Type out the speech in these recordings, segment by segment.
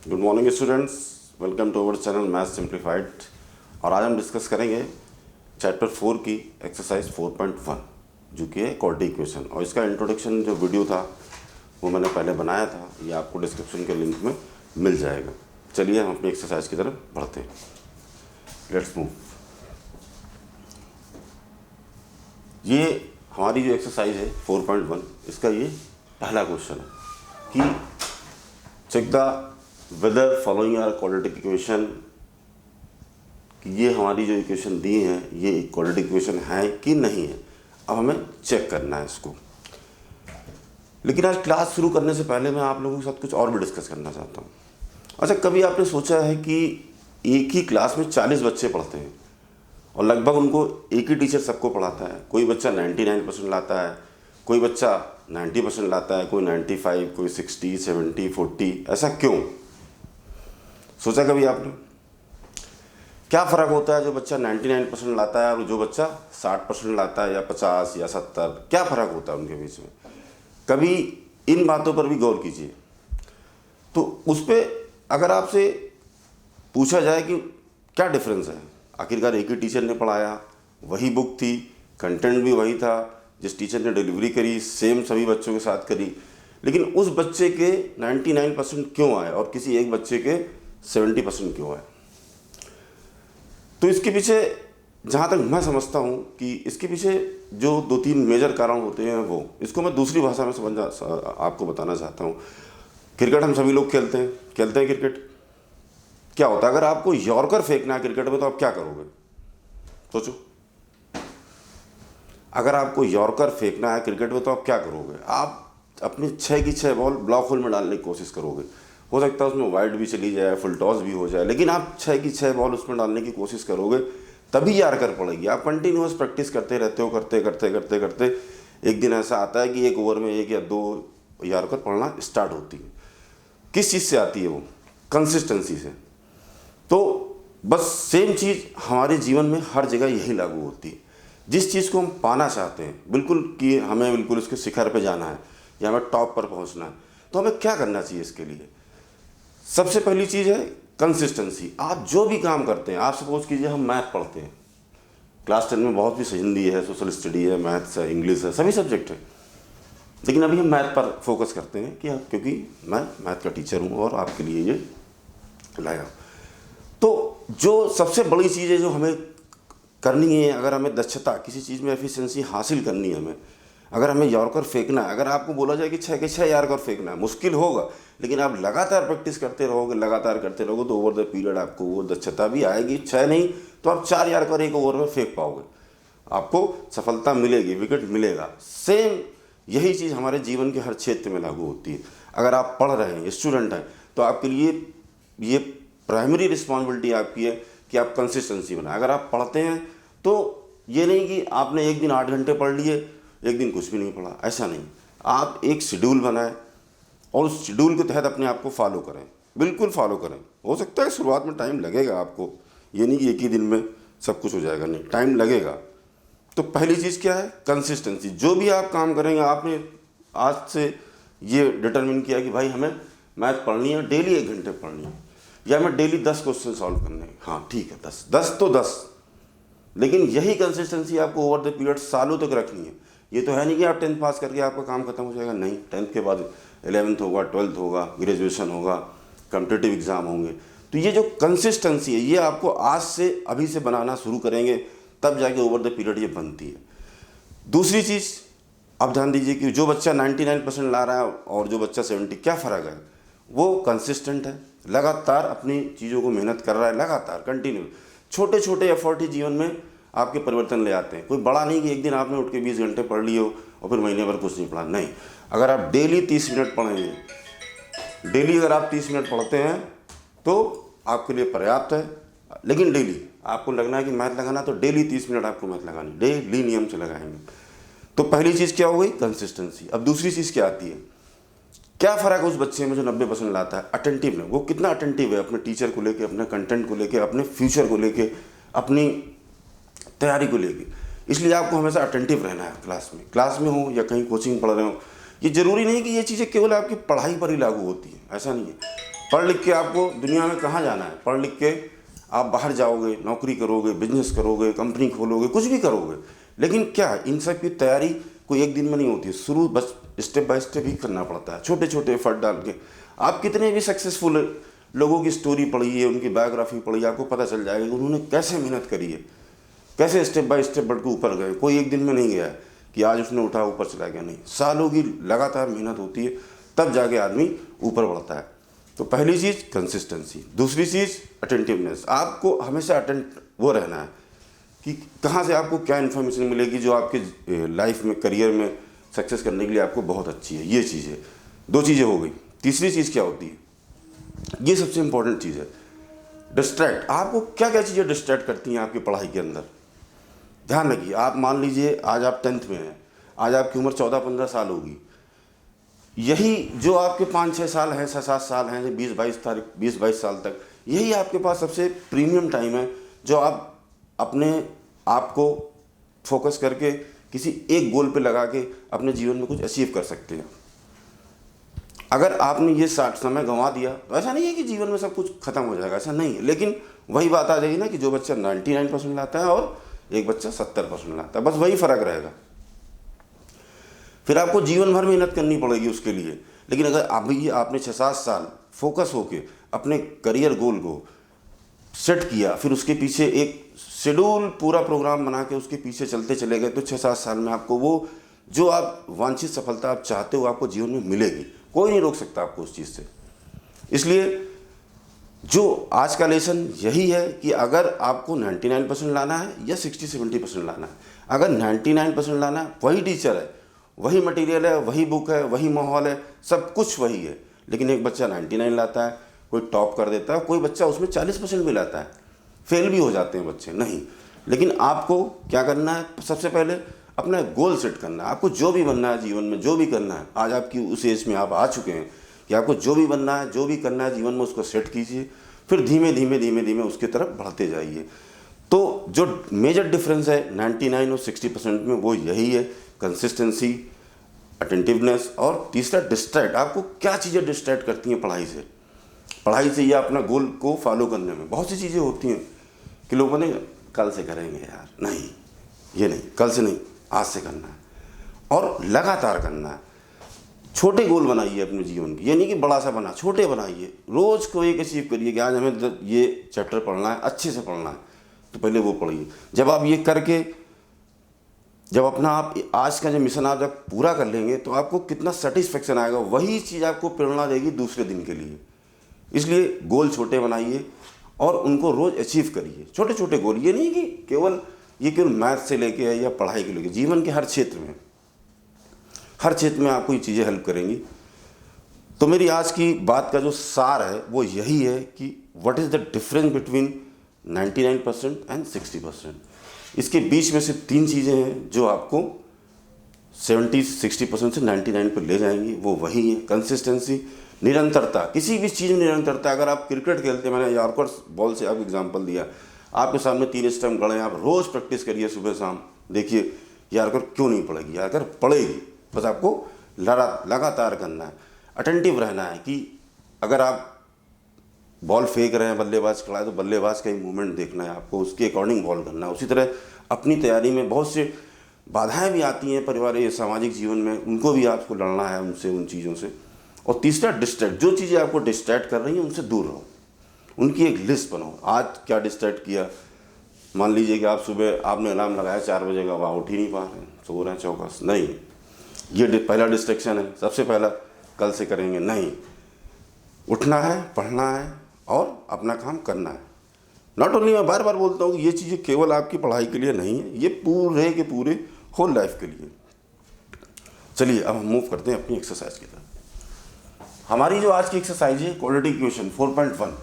Good morning students, welcome to our channel maths simplified. और आज हम डिस्कस करेंगे चैप्टर 4 की एक्सरसाइज 4.1 जो कि है क्वाड्रेटिक इक्वेशन। और इसका इंट्रोडक्शन जो वीडियो था वो मैंने पहले बनाया था, ये आपको डिस्क्रिप्शन के लिंक में मिल जाएगा। चलिए हम अपनी एक्सरसाइज की तरफ बढ़ते हैं। Let's move. ये हमारी जो एक्सरसाइज है 4.1, इसका ये पहला क्वेश्चन है कि check the whether following are quadratic equation. कि ये हमारी जो इक्वेशन दी हैं ये क्वाड्रेटिक इक्वेशन है कि नहीं है। अब हमें चेक करना है इसको। लेकिन आज क्लास शुरू करने से पहले मैं आप लोगों के साथ कुछ और भी डिस्कस करना चाहता हूँ। अच्छा, कभी आपने सोचा है कि एक ही क्लास में 40 बच्चे पढ़ते हैं और लगभग उनको एक ही टीचर सबको पढ़ाता है। कोई बच्चा 99% लाता है, कोई बच्चा 90% लाता है, कोई 95, कोई 60, 70, 40। ऐसा क्यों? सोचा कभी आपने? क्या फ़र्क होता है जो बच्चा 99% लाता है और जो बच्चा 60% लाता है या 50 या 70? क्या फ़र्क होता है उनके बीच में? कभी इन बातों पर भी गौर कीजिए। तो उस पर अगर आपसे पूछा जाए कि क्या डिफरेंस है, आखिरकार एक ही टीचर ने पढ़ाया, वही बुक थी, कंटेंट भी वही था, जिस टीचर ने डिलीवरी करी सेम सभी बच्चों के साथ करी, लेकिन उस बच्चे के 99% क्यों आए और किसी एक बच्चे के 70% क्यों आए? तो इसके पीछे जहाँ तक मैं समझता हूँ कि इसके पीछे जो 2-3 मेजर कारण होते हैं, वो इसको मैं दूसरी भाषा में आपको बताना चाहता हूँ। क्रिकेट हम सभी लोग खेलते हैं क्रिकेट। क्या होता है अगर आपको यॉर्कर फेंकना है क्रिकेट में तो आप क्या करोगे? सोचो, अगर आपको यॉर्कर फेंकना है क्रिकेट में तो आप क्या करोगे? आप अपनी 6 की 6 बॉल ब्लॉक होल में डालने की कोशिश करोगे। हो सकता है उसमें वाइड भी चली जाए, फुल टॉस भी हो जाए, लेकिन आप 6 की 6 बॉल उसमें डालने की कोशिश करोगे, तभी यॉर्कर पड़ेगी। आप कंटिन्यूअस प्रैक्टिस करते रहते हो, करते एक दिन ऐसा आता है कि एक ओवर में 1 या 2 यॉर्कर पड़ना स्टार्ट होती है। किस चीज़ से आती है वो? कंसिस्टेंसी से। तो बस सेम चीज़ हमारे जीवन में हर जगह यही लागू होती है। जिस चीज़ को हम पाना चाहते हैं बिल्कुल कि हमें बिल्कुल उसके शिखर पे जाना है या हमें टॉप पर पहुंचना है, तो हमें क्या करना चाहिए इसके लिए? सबसे पहली चीज़ है कंसिस्टेंसी। आप जो भी काम करते हैं, आप सपोज कीजिए हम मैथ पढ़ते हैं, क्लास 10 में बहुत सी हिंदी है, सोशल स्टडी है, मैथ्स है, इंग्लिश है, सभी सब्जेक्ट है, लेकिन अभी हम मैथ पर फोकस करते हैं कि क्योंकि मैं मैथ का टीचर हूँ और आपके लिए ये लाया। तो जो सबसे बड़ी चीज़ है जो हमें करनी है, अगर हमें दक्षता किसी चीज़ में एफिशिएंसी हासिल करनी है, हमें अगर हमें यॉर्कर फेंकना है, अगर आपको बोला जाए कि 6 के 6 यॉर्कर फेंकना है, मुश्किल होगा, लेकिन आप लगातार प्रैक्टिस करते रहोगे तो ओवर द पीरियड आपको वो दक्षता भी आएगी। 6 नहीं तो आप 4 यॉर्कर एक ओवर में फेंक पाओगे, आपको सफलता मिलेगी, विकेट मिलेगा। सेम यही चीज़ हमारे जीवन के हर क्षेत्र में लागू होती है। अगर आप पढ़ रहे हैं, स्टूडेंट हैं, तो आपके लिए ये प्राइमरी रिस्पॉन्सिबिलिटी आपकी है कि आप कंसिस्टेंसी बनाएं। अगर आप पढ़ते हैं तो ये नहीं कि आपने एक दिन 8 घंटे पढ़ लिए, एक दिन कुछ भी नहीं पढ़ा, ऐसा नहीं। आप एक शेड्यूल बनाएं और उस शेड्यूल के तहत अपने आप को फॉलो करें, बिल्कुल फॉलो करें। हो सकता है शुरुआत में टाइम लगेगा आपको, ये नहीं कि एक ही दिन में सब कुछ हो जाएगा, नहीं, टाइम लगेगा। तो पहली चीज़ क्या है? कंसिस्टेंसी। जो भी आप काम करेंगे, आपने आज से ये डिटरमिन किया कि भाई हमें मैथ पढ़नी है, डेली 1 घंटे पढ़नी है, या हमें डेली 10 क्वेश्चन सॉल्व करने हैं। हाँ ठीक है, 10 तो 10, लेकिन यही कंसिस्टेंसी आपको ओवर द पीरियड सालों तक रखनी है। ये तो है नहीं कि आप 10th पास करके आपका काम खत्म हो जाएगा, नहीं। 10th के बाद 11th होगा, 12th होगा, ग्रेजुएशन होगा, कॉम्पिटिटिव एग्ज़ाम होंगे। तो ये जो कंसिस्टेंसी है ये आपको आज से अभी से बनाना शुरू करेंगे, तब जाके ओवर द पीरियड ये बनती है। दूसरी चीज़ आप ध्यान दीजिए कि जो बच्चा 99% ला रहा है और जो बच्चा 70, क्या फ़र्क है? वो कंसिस्टेंट है, लगातार अपनी चीज़ों को मेहनत कर रहा है, लगातार कंटिन्यू। छोटे छोटे एफर्ट ही जीवन में आपके परिवर्तन ले आते हैं। कोई बड़ा नहीं कि एक दिन आपने उठ के 20 घंटे पढ़ लिए हो और फिर महीने भर कुछ नहीं पढ़ा, नहीं। अगर आप डेली 30 मिनट पढ़ेंगे, डेली अगर आप 30 मिनट पढ़ते हैं तो आपके लिए पर्याप्त है। लेकिन डेली आपको लगना है कि मैथ लगाना, तो डेली 30 मिनट आपको मैथ लगानी, डेली नियम से लगाएंगे। तो पहली चीज़ क्या हो गई? कंसिस्टेंसी। अब दूसरी चीज़ क्या आती है? क्या फ़र्क है उस बच्चे में जो 90% लाता है? अटेंटिव है, वो कितना अटेंटिव है अपने टीचर को लेके, अपने कंटेंट को लेके, अपने फ्यूचर को लेके, अपनी तैयारी को लेके। इसलिए आपको हमेशा अटेंटिव रहना है। क्लास में हो या कहीं कोचिंग पढ़ रहे हो, ये ज़रूरी नहीं कि ये चीज़ें केवल आपकी पढ़ाई पर ही लागू होती है, ऐसा नहीं है। पढ़ लिख के आपको दुनिया में कहाँ जाना है? पढ़ लिख के आप बाहर जाओगे, नौकरी करोगे, बिजनेस करोगे, कंपनी खोलोगे, कुछ भी करोगे, लेकिन क्या इन सब की तैयारी कोई एक दिन में नहीं होती है। शुरू बस स्टेप बाय स्टेप ही करना पड़ता है, छोटे छोटे एफर्ट डाल के। आप कितने भी सक्सेसफुल लोगों की स्टोरी पढ़िए, उनकी बायोग्राफी पढ़िए, आपको पता चल जाएगा कि उन्होंने कैसे मेहनत करी है, कैसे स्टेप बाय स्टेप बढ़ के ऊपर गए। कोई एक दिन में नहीं गया है कि आज उसने उठा ऊपर चला गया, नहीं, सालों की लगातार मेहनत होती है, तब जाके आदमी ऊपर बढ़ता है। तो पहली चीज़ कंसिस्टेंसी, दूसरी चीज़ अटेंटिवनेस। आपको हमेशा वो रहना है कि कहाँ से आपको क्या इन्फॉर्मेशन मिलेगी जो आपके लाइफ में, करियर में सक्सेस करने के लिए आपको बहुत अच्छी है। ये चीज़ है, 2 चीज़ें हो गई। तीसरी चीज़ क्या होती है, ये सबसे इंपॉर्टेंट चीज़ है, डिस्ट्रैक्ट। आपको क्या क्या चीज़ें डिस्ट्रैक्ट करती हैं आपकी पढ़ाई के अंदर? ध्यान रखिए, आप मान लीजिए आज आप 10th में हैं, आज आपकी उम्र 14-15 साल होगी। यही जो आपके 5-6 साल हैं, 6-7 साल हैं, 20-22 साल तक, यही आपके पास सबसे प्रीमियम टाइम है जो आप अपने आप को फोकस करके किसी एक गोल पे लगा के अपने जीवन में कुछ अचीव कर सकते हैं। अगर आपने ये समय गंवा दिया तो ऐसा नहीं है कि जीवन में सब कुछ खत्म हो जाएगा, ऐसा नहीं है। लेकिन वही बात आ जाएगी ना कि जो बच्चा 99% लाता है और एक बच्चा 70% लाता है, बस वही फ़र्क रहेगा। फिर आपको जीवन भर मेहनत करनी पड़ेगी उसके लिए। लेकिन अगर अभी आपने 6-7 साल फोकस होके अपने करियर गोल को सेट किया, फिर उसके पीछे एक शेड्यूल पूरा प्रोग्राम बना के उसके पीछे चलते चले गए, तो 6-7 साल में आपको वो जो आप वांछित सफलता आप चाहते हो आपको जीवन में मिलेगी। कोई नहीं रोक सकता आपको उस चीज़ से। इसलिए जो आज का लेसन यही है कि अगर आपको 99% लाना है या 60-70% लाना है, अगर 99% लाना है, वही टीचर है, वही मटेरियल है, वही बुक है, वही माहौल है, सब कुछ वही है। लेकिन एक बच्चा 99 लाता है, कोई टॉप कर देता है, कोई बच्चा उसमें 40% भी लाता है, फेल भी हो जाते हैं बच्चे, नहीं। लेकिन आपको क्या करना है, सबसे पहले अपना गोल सेट करना है। आपको जो भी बनना है जीवन में, जो भी करना है, आज आपकी उस एज में आप आ चुके हैं कि आपको जो भी बनना है, जो भी करना है जीवन में, उसको सेट कीजिए। फिर धीमे धीमे उसकी तरफ बढ़ते जाइए। तो जो मेजर डिफरेंस है 99 और 60% में, वो यही है, कंसिस्टेंसी, अटेंटिवनेस, और तीसरा डिस्ट्रैक्ट। आपको क्या चीज़ें डिस्ट्रैक्ट करती हैं पढ़ाई से या अपना गोल को फॉलो करने में? बहुत सी चीज़ें होती हैं कि लोग बोले कल से करेंगे यार, नहीं, ये नहीं, कल से नहीं, आज से करना है और लगातार करना है। छोटे गोल बनाइए अपने जीवन के, ये नहीं कि बड़ा सा बना, छोटे बनाइए। रोज़ को एक अचीव करिए कि आज हमें ये चैप्टर पढ़ना है, अच्छे से पढ़ना है, तो पहले वो पढ़िए। जब आप ये करके, जब अपना आप आज का जो मिशन आप जब पूरा कर लेंगे तो आपको कितना सेटिस्फेक्शन आएगा, वही चीज़ आपको प्रेरणा देगी दूसरे दिन के लिए। इसलिए गोल छोटे बनाइए और उनको रोज़ अचीव करिए, छोटे छोटे गोल। ये नहीं कि केवल मैथ से लेके या पढ़ाई के लेके, जीवन के हर क्षेत्र में आपको ये चीज़ें हेल्प करेंगी। तो मेरी आज की बात का जो सार है वो यही है कि what is the difference between 99% and 60%। इसके बीच में से 3 चीज़ें हैं जो आपको 60% से 99 पर ले जाएंगी। वो वही है, कंसिस्टेंसी, निरंतरता, किसी भी चीज़ में निरंतरता। अगर आप क्रिकेट खेलते, मैंने यॉर्कर बॉल से आपको एग्जांपल दिया, आपके सामने 3 स्टंप गड़े हैं, आप रोज़ प्रैक्टिस करिए सुबह शाम, देखिए यॉर्कर क्यों नहीं पड़ेगी, यॉर्कर पड़ेगी। बस आपको लगातार करना है, अटेंटिव रहना है कि अगर आप बॉल फेंक रहे हैं, बल्लेबाज खड़ा है, तो बल्लेबाज का ही मूवमेंट देखना है आपको, उसके अकॉर्डिंग बॉल करना है। उसी तरह अपनी तैयारी में बहुत से बाधाएं भी आती हैं पारिवारिक सामाजिक जीवन में, उनको भी आपको लड़ना है उनसे, उन चीज़ों से। और तीसरा डिस्ट्रैक्ट, जो चीज़ें आपको डिस्ट्रैक्ट कर रही हैं उनसे दूर रहो, उनकी एक लिस्ट बनाओ। आज क्या डिस्ट्रैक्ट किया, मान लीजिए कि आप सुबह आपने अलार्म लगाया 4 बजे का, वहाँ उठ ही नहीं पा रहे हैं, सो रहे हैं चौकस, नहीं, ये पहला डिस्ट्रैक्शन है। सबसे पहला कल से करेंगे, नहीं, उठना है, पढ़ना है और अपना काम करना है। नॉट ओनली, मैं बार बार बोलता हूँ कि ये चीज़ें केवल आपकी पढ़ाई के लिए नहीं है, ये पूरे के पूरे होल लाइफ के लिए। चलिए अब हम मूव करते हैं अपनी एक्सरसाइज की तरफ। हमारी जो आज की एक्सरसाइज है क्वाड्रेटिक इक्वेशन 4.1,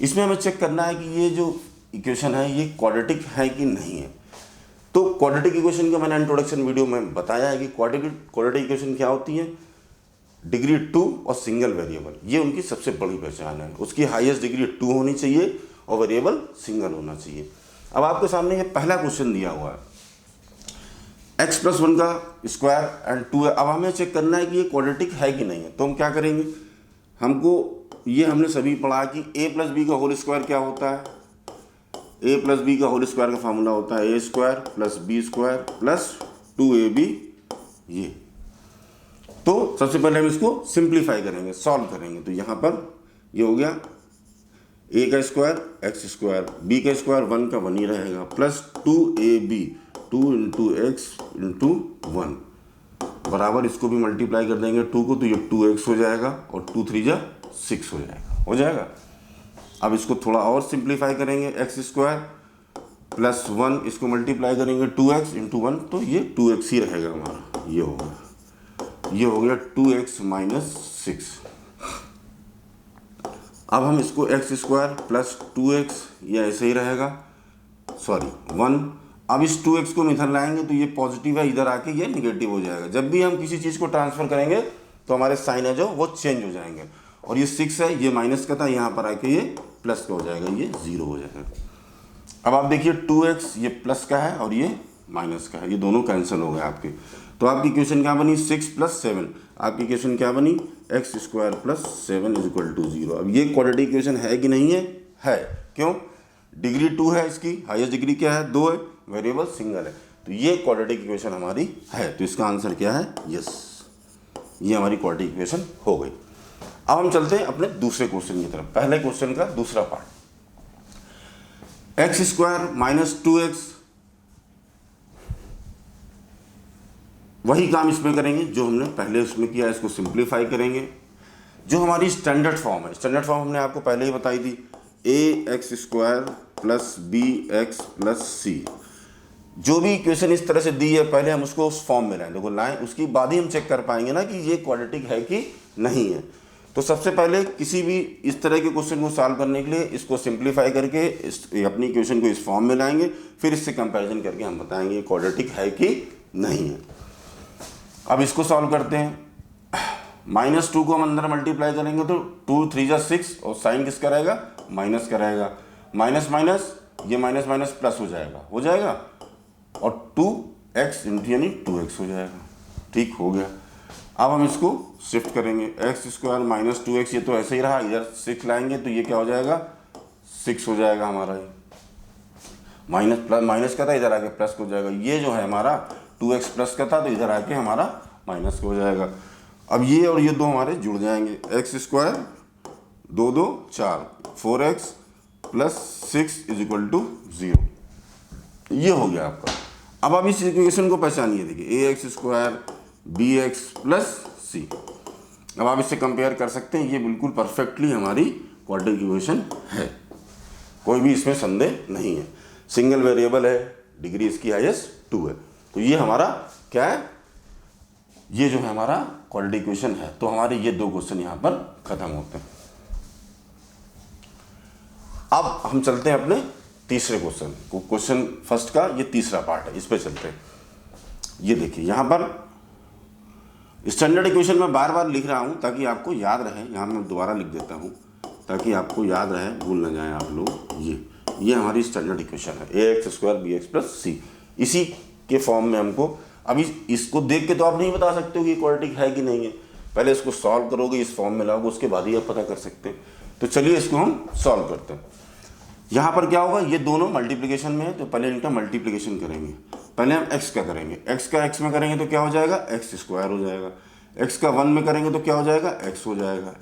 इसमें हमें चेक करना है कि ये जो इक्वेशन है ये क्वाड्रेटिक है कि नहीं है। तो क्वाड्रेटिक इक्वेशन का मैंने इंट्रोडक्शन वीडियो में बताया है कि क्वाड्रेटिक इक्वेशन क्या होती है, डिग्री 2 और सिंगल वेरिएबल, ये उनकी सबसे बड़ी पहचान है। उसकी हाईएस्ट डिग्री 2 होनी चाहिए और वेरिएबल सिंगल होना चाहिए। अब आपके सामने ये पहला क्वेश्चन दिया हुआ है, x+1 का स्क्वायर एंड 2 है। अब हमें चेक करना है कि ये क्वाड्रेटिक है कि नहीं है। तो हम क्या करेंगे, हमको ये हमने सभी पढ़ा कि a प्लस बी का होल स्क्वायर क्या होता है। a प्लस बी का होल स्क्वायर का फार्मूला होता है a square plus B square plus 2ab। ये तो सबसे पहले हम इसको सिंप्लीफाई करेंगे, सॉल्व करेंगे। तो यहाँ पर ये हो गया a का स्क्वायर एक्स स्क्वायर, b का स्क्वायर 1 का 1 ही रहेगा, plus 2ab 2 into x into 1 बराबर, इसको भी मल्टीप्लाई कर देंगे 2 को, तो ये 2x हो जाएगा और 2 3 जा 6 हो जाएगा। अब इसको थोड़ा और सिंप्लीफाई करेंगे, एक्स स्क्वायर प्लस 1 इसको मल्टीप्लाई करेंगे 2x इंटू 1, तो ये 2x ही रहेगा हमारा। ये हो गया 2x माइनस 6। अब हम इसको एक्स स्क्वायर प्लस 2x, ये ऐसे ही रहेगा, सॉरी 1। अब इस 2x को हम इधर लाएंगे तो ये पॉजिटिव है, इधर आके ये निगेटिव हो जाएगा। जब भी हम किसी चीज़ को ट्रांसफर करेंगे तो हमारे साइन है जो वो चेंज हो जाएंगे। और ये 6 है, ये माइनस का था, यहाँ पर आके ये प्लस का हो जाएगा, ये 0 हो जाएगा। अब आप देखिए 2x ये प्लस का है और ये माइनस का है, ये दोनों कैंसिल हो गए आपके। तो आपकी इक्वेशन क्या बनी, 6 प्लस 7। आपकी इक्वेशन क्या बनी, X square plus 7 is equal to 0। अब ये क्वाड्रेटिक इक्वेशन है कि नहीं है? है। क्यों? डिग्री 2 है इसकी, हाईएस्ट डिग्री क्या है, 2 है, वेरिएबल सिंगल है, तो ये क्वाड्रेटिक इक्वेशन हमारी है। तो इसका आंसर क्या है, यस, ये हमारी क्वाड्रेटिक इक्वेशन हो गई। अब हम चलते हैं अपने दूसरे क्वेश्चन की तरफ। पहले क्वेश्चन का दूसरा part, x square minus 2x, वही काम इसमें करेंगे जो हमने पहले उसमें किया, इसको सिंप्लीफाई करेंगे। जो हमारी स्टैंडर्ड फॉर्म है, स्टैंडर्ड फॉर्म हमने आपको पहले ही बताई थी, A X square plus B X plus C. जो भी इक्वेशन इस तरह से दी है, पहले हम उसको उस फॉर्म में लाएं, देखो लाएं, उसकी बाद ही हम चेक कर पाएंगे ना कि ये क्वाड्रेटिक है कि नहीं है। तो सबसे पहले किसी भी इस तरह के क्वेश्चन को सॉल्व करने के लिए इसको सिंप्लीफाई करके अपनी इक्वेशन को इस फॉर्म में लाएंगे, फिर इससे कंपैरिजन करके हम बताएंगे ये क्वाड्रेटिक है कि नहीं है। अब इसको सॉल्व करते हैं। -2 को हम अंदर मल्टीप्लाई करेंगे तो 2 3 जा 6, और साइन किसका रहेगा, माइनस का रहेगा। माइनस माइनस, ये माइनस माइनस प्लस हो जाएगा, और 2x इंटू यानी 2x हो जाएगा। ठीक हो गया। अब हम इसको शिफ्ट करेंगे, एक्स स्क्वायर माइनस 2x, ये तो ऐसे ही रहा, इधर 6 लाएंगे तो ये क्या हो जाएगा, 6 हो जाएगा हमारा। ये माइनस प्लस, माइनस का था, इधर आके प्लस हो जाएगा। ये जो है हमारा 2x प्लस का था, तो इधर आके हमारा माइनस हो जाएगा। अब ये और ये दो हमारे जुड़ जाएंगे, X square 2 2 4 4x plus 6 is equal to 0। ये हो गया आपका। अब आप इस इक्वेशन को पहचानिए, देखिए A X square B X plus C. अब आप इससे कंपेयर कर सकते हैं, ये बिल्कुल परफेक्टली हमारी क्वाड्रेटिक इक्वेशन है, कोई भी इसमें संदेह नहीं है। सिंगल वेरिएबल है, डिग्री इसकी हाईएस्ट 2 है, तो ये हमारा क्या है, ये जो है हमारा क्वाड्रेटिक इक्वेशन है। तो हमारे ये दो क्वेश्चन यहाँ पर खत्म होते हैं। अब हम चलते हैं अपने तीसरे क्वेश्चन को, क्वेश्चन फर्स्ट का ये तीसरा पार्ट है, इस पे चलते हैं। ये देखिए यहाँ पर स्टैंडर्ड इक्वेशन में बार बार लिख रहा हूँ ताकि आपको याद रहे, यहाँ मैं दोबारा लिख देता हूँ ताकि आपको याद रहे, भूल ना जाए आप लोग। ये हमारी स्टैंडर्ड इक्वेशन है, A X square B X plus C. इसी के फॉर्म में हमको, अभी इसको देख के तो आप नहीं बता सकते हो कि क्वाड्रेटिक है कि नहीं है, पहले इसको सॉल्व करोगे, इस फॉर्म में लाओगे, उसके बाद ही आप पता कर सकते हैं। तो चलिए इसको हम सॉल्व करते हैं। यहाँ पर क्या होगा, ये दोनों मल्टीप्लिकेशन में है, तो पहले इनका मल्टीप्लिकेशन करेंगे। पहले हम x का करेंगे, x का x में करेंगे तो क्या हो जाएगा, एक्स स्क्वायर हो जाएगा। x का 1 में करेंगे तो क्या हो जाएगा, x हो जाएगा।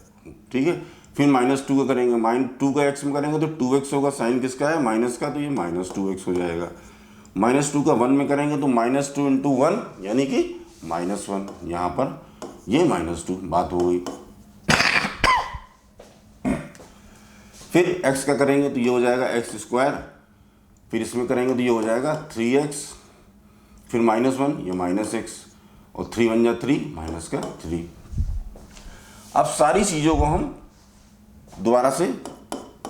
ठीक है, फिर -2 का करेंगे, -2 का x में करेंगे तो 2x होगा, साइन किसका है, माइनस का, तो ये -2x हो जाएगा। -2 का 1 में करेंगे तो -2 इंटू 1 यानी कि -1, यहाँ पर ये -2, बात हो गई। फिर x का करेंगे तो ये हो जाएगा एक्स स्क्वायर, फिर इसमें करेंगे तो ये हो जाएगा 3x, फिर -1, ये -x, और 3 1 जा 3, माइनस का 3। अब सारी चीज़ों को हम दोबारा से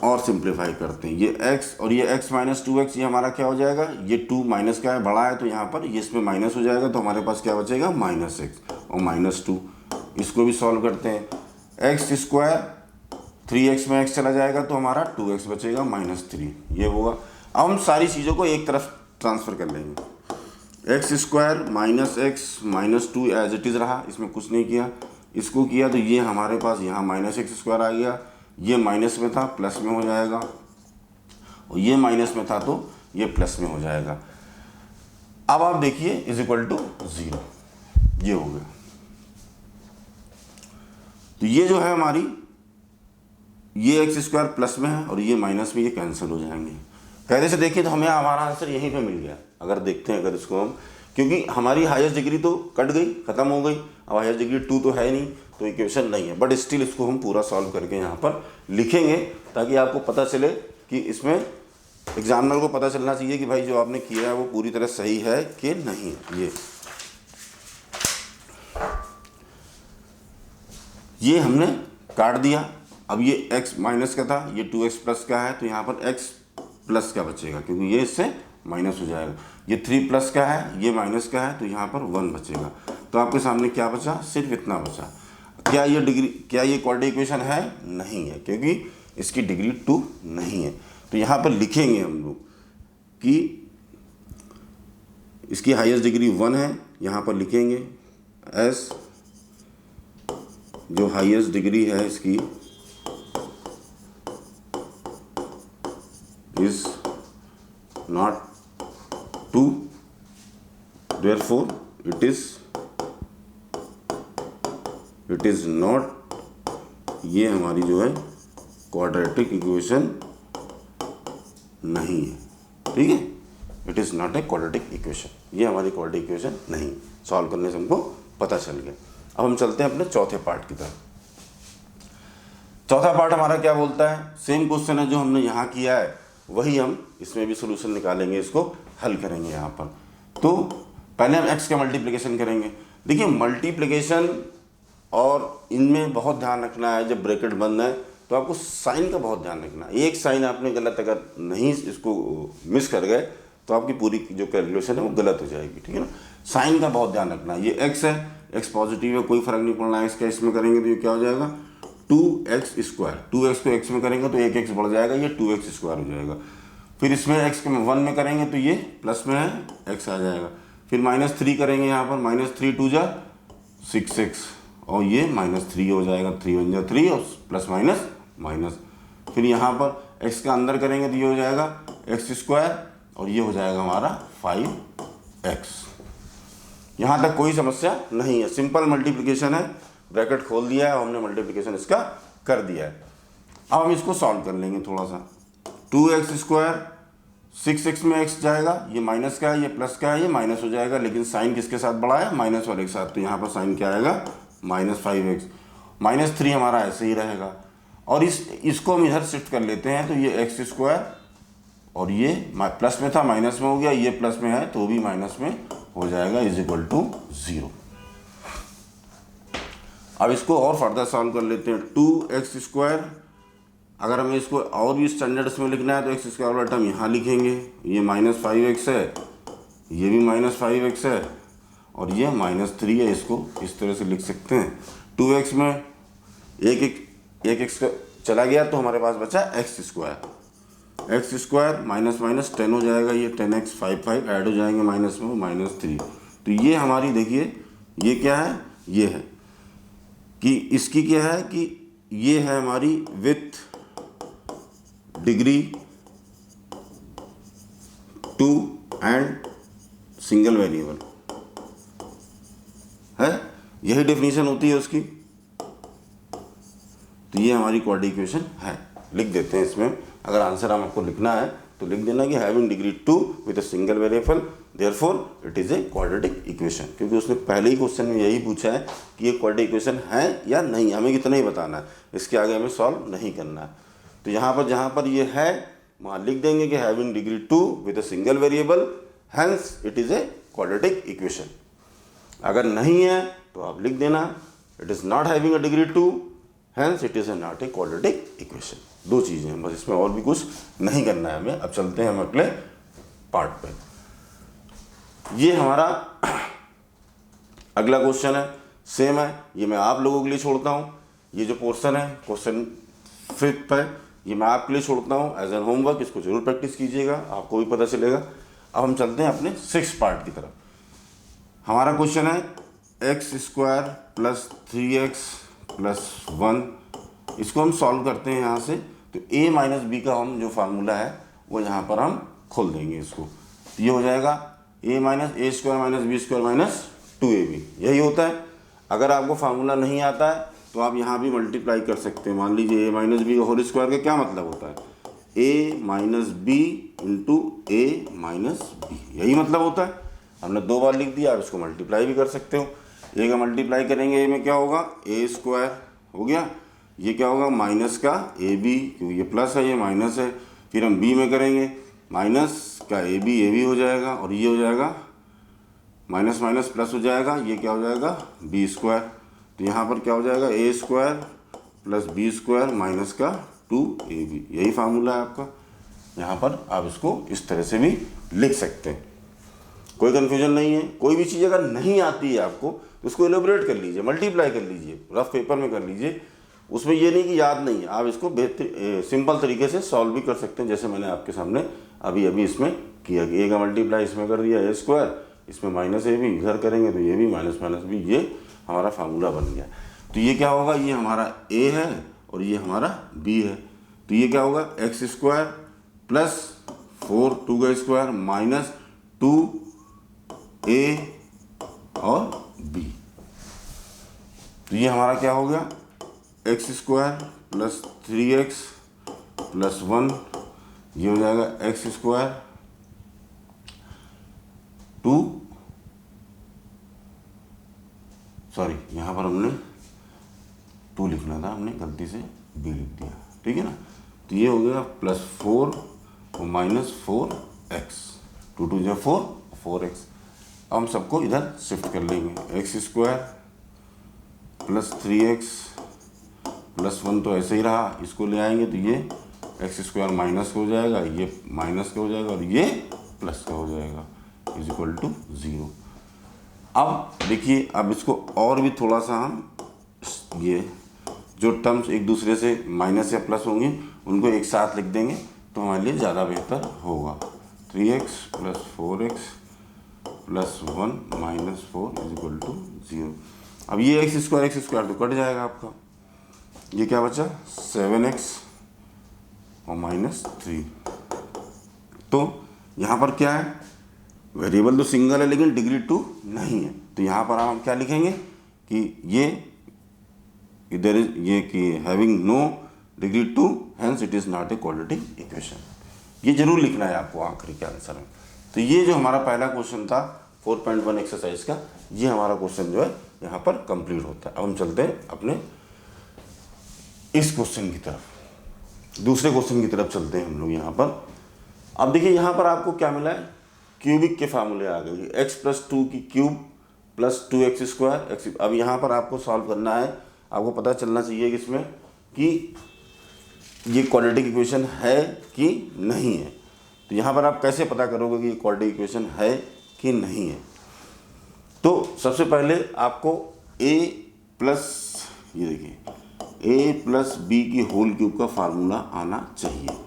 और सिंप्लीफाई करते हैं। ये x और ये x माइनस 2x, ये हमारा क्या हो जाएगा, ये 2 माइनस का है, बड़ा है, तो यहाँ पर ये इसमें माइनस हो जाएगा, तो हमारे पास क्या बचेगा, -x और -2। इसको भी सॉल्व करते हैं, एक्स स्क्वायर 3x में x चला जाएगा तो हमारा 2x बचेगा, -3, ये होगा। अब हम सारी चीज़ों को एक तरफ ट्रांसफ़र कर लेंगे, X square -x -2 as it is रहा, इसमें कुछ नहीं किया, इसको किया तो ये हमारे पास यहाँ -x स्क्वायर आ गया, ये माइनस में था प्लस में हो जाएगा, और ये माइनस में था तो ये प्लस में हो जाएगा। अब आप देखिए इज इक्वल टू 0, ये हो गया। तो ये जो है हमारी, ये एक्स स्क्वायर प्लस में है और ये माइनस में, ये कैंसिल हो जाएंगे। पहले से देखिए तो हमें हमारा आंसर यहीं पे मिल गया। अगर देखते हैं अगर इसको हम, क्योंकि हमारी हाईएस्ट डिग्री तो कट गई, खत्म हो गई, अब हाईएस्ट डिग्री 2 तो है नहीं, तो इक्वेशन नहीं है, बट स्टिल इसको हम पूरा सॉल्व करके यहाँ पर लिखेंगे ताकि आपको पता चले कि इसमें एग्जामिनर को पता चलना चाहिए कि भाई जो आपने किया है वो पूरी तरह सही है कि नहीं है। ये हमने काट दिया। अब ये x माइनस का था, ये 2x प्लस का है, तो यहाँ पर x प्लस का बचेगा क्योंकि ये इससे माइनस हो जाएगा। ये 3 प्लस का है, ये माइनस का है, तो यहाँ पर 1 बचेगा। तो आपके सामने क्या बचा? सिर्फ इतना बचा। क्या ये क्वाड्रेटिक इक्वेशन है? नहीं है, क्योंकि इसकी डिग्री 2 नहीं है। तो यहाँ पर लिखेंगे हम लोग कि इसकी हाईएस्ट डिग्री 1 है, यहाँ पर लिखेंगे एस जो हाईएस्ट डिग्री है इसकी is not 2, therefore it is not, ये हमारी जो है क्वाड्रेटिक इक्वेशन नहीं है। ठीक है, it is not a quadratic equation, ये हमारी क्वाड्रेटिक इक्वेशन नहीं। सॉल्व करने से हमको पता चल गया। अब हम चलते हैं अपने चौथे पार्ट की तरफ। चौथा पार्ट हमारा क्या बोलता है? सेम क्वेश्चन है जो हमने यहाँ किया है, वही हम इसमें भी सोल्यूशन निकालेंगे, इसको हल करेंगे यहाँ पर। तो पहले हम x का मल्टीप्लिकेशन करेंगे। देखिए मल्टीप्लिकेशन और इनमें बहुत ध्यान रखना है, जब ब्रैकेट बंद है तो आपको साइन का बहुत ध्यान रखना है। एक साइन आपने गलत अगर नहीं इसको मिस कर गए तो आपकी पूरी जो कैलकुलेशन है वो गलत हो जाएगी। ठीक है ना, साइन का बहुत ध्यान रखना है। ये x है, x पॉजिटिव है, कोई फर्क नहीं पड़ना है। x का इसमें करेंगे तो ये क्या हो जाएगा? 2x square. 2x को x में करेंगे तो 1x बढ़ जाएगा, ये 2x स्क्वायर हो जाएगा। फिर इसमें x के 1 में करेंगे तो ये प्लस में है, x आ जाएगा। फिर -3 करेंगे यहाँ पर, -3 2 जा 6x, और ये -3 हो जाएगा, 3 1 जा 3 और प्लस माइनस माइनस। फिर यहाँ पर x का अंदर करेंगे तो ये हो जाएगा x स्क्वायर, और ये हो जाएगा हमारा 5x। यहाँ तक कोई समस्या नहीं है, सिंपल मल्टीप्लिकेशन है। ब्रैकेट खोल दिया है और हमने मल्टीप्लिकेशन इसका कर दिया है। अब हम इसको सॉल्व कर लेंगे थोड़ा सा। 2x स्क्वायर, 6x में x जाएगा, ये माइनस का है, ये प्लस का है, ये माइनस हो जाएगा, लेकिन साइन किसके साथ बढ़ा है? माइनस वाले के साथ। तो यहाँ पर साइन क्या आएगा? -5x। -3 हमारा ऐसे ही रहेगा, और इसको हम इधर शिफ्ट कर लेते हैं, तो ये x स्क्वायर, और ये प्लस में था माइनस में हो गया, ये प्लस में है तो भी माइनस में हो जाएगा, इज इक्वल टू 0। अब इसको और फर्दर सॉल्व कर लेते हैं। 2x स्क्वायर, अगर हमें इसको और भी स्टैंडर्ड्स में लिखना है तो x स्क्वायर वाला टर्म यहाँ लिखेंगे। ये -5x है, ये भी -5x है, और ये -3 है। इसको इस तरह से लिख सकते हैं। 2x में एक x चला गया तो हमारे पास बचा x square. x square minus minus 10 हो जाएगा, ये 10x 5 ऐड हो जाएंगे माइनस में, -3। तो ये हमारी देखिए ये क्या है? ये है कि इसकी क्या है कि ये है हमारी with degree 2 and single variable है, यही डेफिनेशन होती है उसकी। तो ये हमारी क्वाड्रेटिक इक्वेशन है। लिख देते हैं इसमें, अगर आंसर हम आपको लिखना है तो लिख देना कि having degree 2 with a single variable therefore it is a quadratic equation. क्योंकि उसने पहले ही क्वेश्चन में यही पूछा है कि ये क्वाड्रेटिक इक्वेशन है या नहीं, हमें कितना ही बताना है, इसके आगे हमें सॉल्व नहीं करना है। तो यहाँ पर जहाँ पर ये है वहाँ लिख देंगे कि having degree 2 with a single variable, hence it is a quadratic equation. अगर नहीं है तो आप लिख देना it is not having a degree 2, hence it is not a quadratic equation. दो चीज़ें हैं बस, इसमें और भी कुछ नहीं करना है हमें। अब चलते हैं हम अगले पार्ट पे। ये हमारा अगला क्वेश्चन है, सेम है, ये मैं आप लोगों के लिए छोड़ता हूँ। ये जो पोर्शन है क्वेश्चन 5 है, ये मैं आपके लिए छोड़ता हूँ एज एन होमवर्क। इसको जरूर प्रैक्टिस कीजिएगा, आपको भी पता चलेगा। अब हम चलते हैं अपने 6th पार्ट की तरफ। हमारा क्वेश्चन है x² + 3x + 1 इसको हम सॉल्व करते हैं यहाँ से, तो a माइनस बी का हम जो फार्मूला है वो यहाँ पर हम खोल देंगे इसको। तो ये हो जाएगा a minus A square minus B square minus 2ab, यही होता है। अगर आपको फार्मूला नहीं आता है तो आप यहाँ भी मल्टीप्लाई कर सकते हैं। मान लीजिए a माइनस बी का होल स्क्वायर का क्या मतलब होता है, a minus B into A minus B, यही मतलब होता है। हमने 2 बार लिख दिया, आप इसको मल्टीप्लाई भी कर सकते हो। ए का मल्टीप्लाई करेंगे ए में क्या होगा, ए स्क्वायर हो गया, ये क्या होगा माइनस का ए बी, क्योंकि ये प्लस है ये माइनस है। फिर हम बी में करेंगे माइनस का ए बी हो जाएगा, और ये हो जाएगा माइनस माइनस प्लस हो जाएगा, ये क्या हो जाएगा बी स्क्वायर। तो यहाँ पर क्या हो जाएगा A square plus B square minus का 2ab, यही फार्मूला है आपका। यहाँ पर आप इसको इस तरह से भी लिख सकते हैं, कोई कन्फ्यूजन नहीं है। कोई भी चीज़ अगर नहीं आती है आपको तो उसको एलोबरेट कर लीजिए, मल्टीप्लाई कर लीजिए, रफ पेपर में कर लीजिए। उसमें ये नहीं कि याद नहीं है, आप इसको बेहतर सिंपल तरीके से सॉल्व भी कर सकते हैं, जैसे मैंने आपके सामने अभी इसमें किया कि ए का मल्टीप्लाई इसमें कर दिया ए स्क्वायर, इसमें माइनस ए बी, इधर करेंगे तो ये भी माइनस माइनस बी, ये हमारा फार्मूला बन गया। तो ये क्या होगा, ये हमारा ए है और ये हमारा बी है। तो ये क्या होगा एक्स स्क्वायर प्लस 4 2 का स्क्वायर माइनस 2a और b। तो ये हमारा क्या हो गया x square plus 3x plus 1, ये हो जाएगा एक्स स्क्वायर 2, सॉरी यहाँ पर हमने 2 लिखना था, हमने गलती से b लिख दिया, ठीक है ना। तो ये हो गया प्लस 4 और माइनस 4x, 2 2 4 4x। अब हम सबको इधर शिफ्ट कर लेंगे, X square plus 3x plus 1 तो ऐसे ही रहा, इसको ले आएंगे तो ये एक्स स्क्वायर माइनस का हो जाएगा, ये माइनस का हो जाएगा और ये प्लस का हो जाएगा, इज इक्वल टू 0। अब देखिए, अब इसको और भी थोड़ा सा हम ये जो टर्म्स एक दूसरे से माइनस या प्लस होंगे उनको एक साथ लिख देंगे तो हमारे लिए ज़्यादा बेहतर होगा। 3x plus 4x plus 1 minus 4 is equal to 0। अब ये एक्स स्क्वायर तो कट जाएगा आपका, ये क्या बचा 7x और माइनस 3। तो यहाँ पर क्या है, वेरिएबल तो सिंगल है लेकिन डिग्री 2 नहीं है, तो यहाँ पर हम क्या लिखेंगे कि ये इधर ये कि having no degree 2 hence it is not a quadratic equation, ये जरूर लिखना है आपको आखिरी के आंसर में। तो ये जो हमारा पहला क्वेश्चन था 4.1 एक्सरसाइज का, ये हमारा क्वेश्चन जो है यहाँ पर कंप्लीट होता है। अब हम चलते हैं अपने इस क्वेश्चन की तरफ, दूसरे क्वेश्चन की तरफ चलते हैं हम लोग यहाँ पर। अब देखिए यहाँ पर आपको क्या मिला है, क्यूबिक के फार्मूले आ गए, एक्स प्लस 2 की cube plus 2x square x. अब यहाँ पर आपको सॉल्व करना है, आपको पता चलना चाहिए कि इसमें कि ये क्वाड्रेटिक इक्वेशन है कि नहीं है। तो यहाँ पर आप कैसे पता करोगे कि ये क्वाड्रेटिक इक्वेशन है कि नहीं है। तो सबसे पहले आपको a प्लस, ये देखिए a प्लस बी की होल क्यूब का फार्मूला आना चाहिए।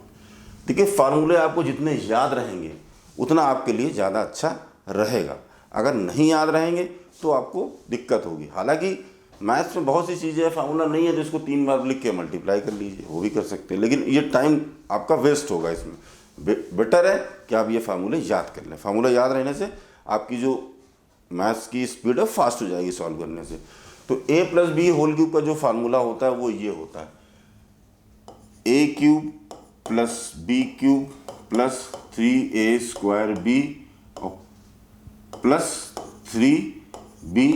देखिए फार्मूले आपको जितने याद रहेंगे उतना आपके लिए ज़्यादा अच्छा रहेगा, अगर नहीं याद रहेंगे तो आपको दिक्कत होगी। हालांकि मैथ्स में बहुत सी चीज़ें हैं, फार्मूला नहीं है तो इसको 3 बार लिख के मल्टीप्लाई कर लीजिए, वो भी कर सकते हैं, लेकिन ये टाइम आपका वेस्ट होगा। इसमें बेटर है कि आप ये फार्मूले याद कर लें। फार्मूला याद रहने से आपकी जो मैथ्स की स्पीड है फास्ट हो जाएगी सॉल्व करने से। तो a plus B whole cube का जो फार्मूला होता है वो ये होता है, a cube plus B cube plus 3a square B और प्लस 3b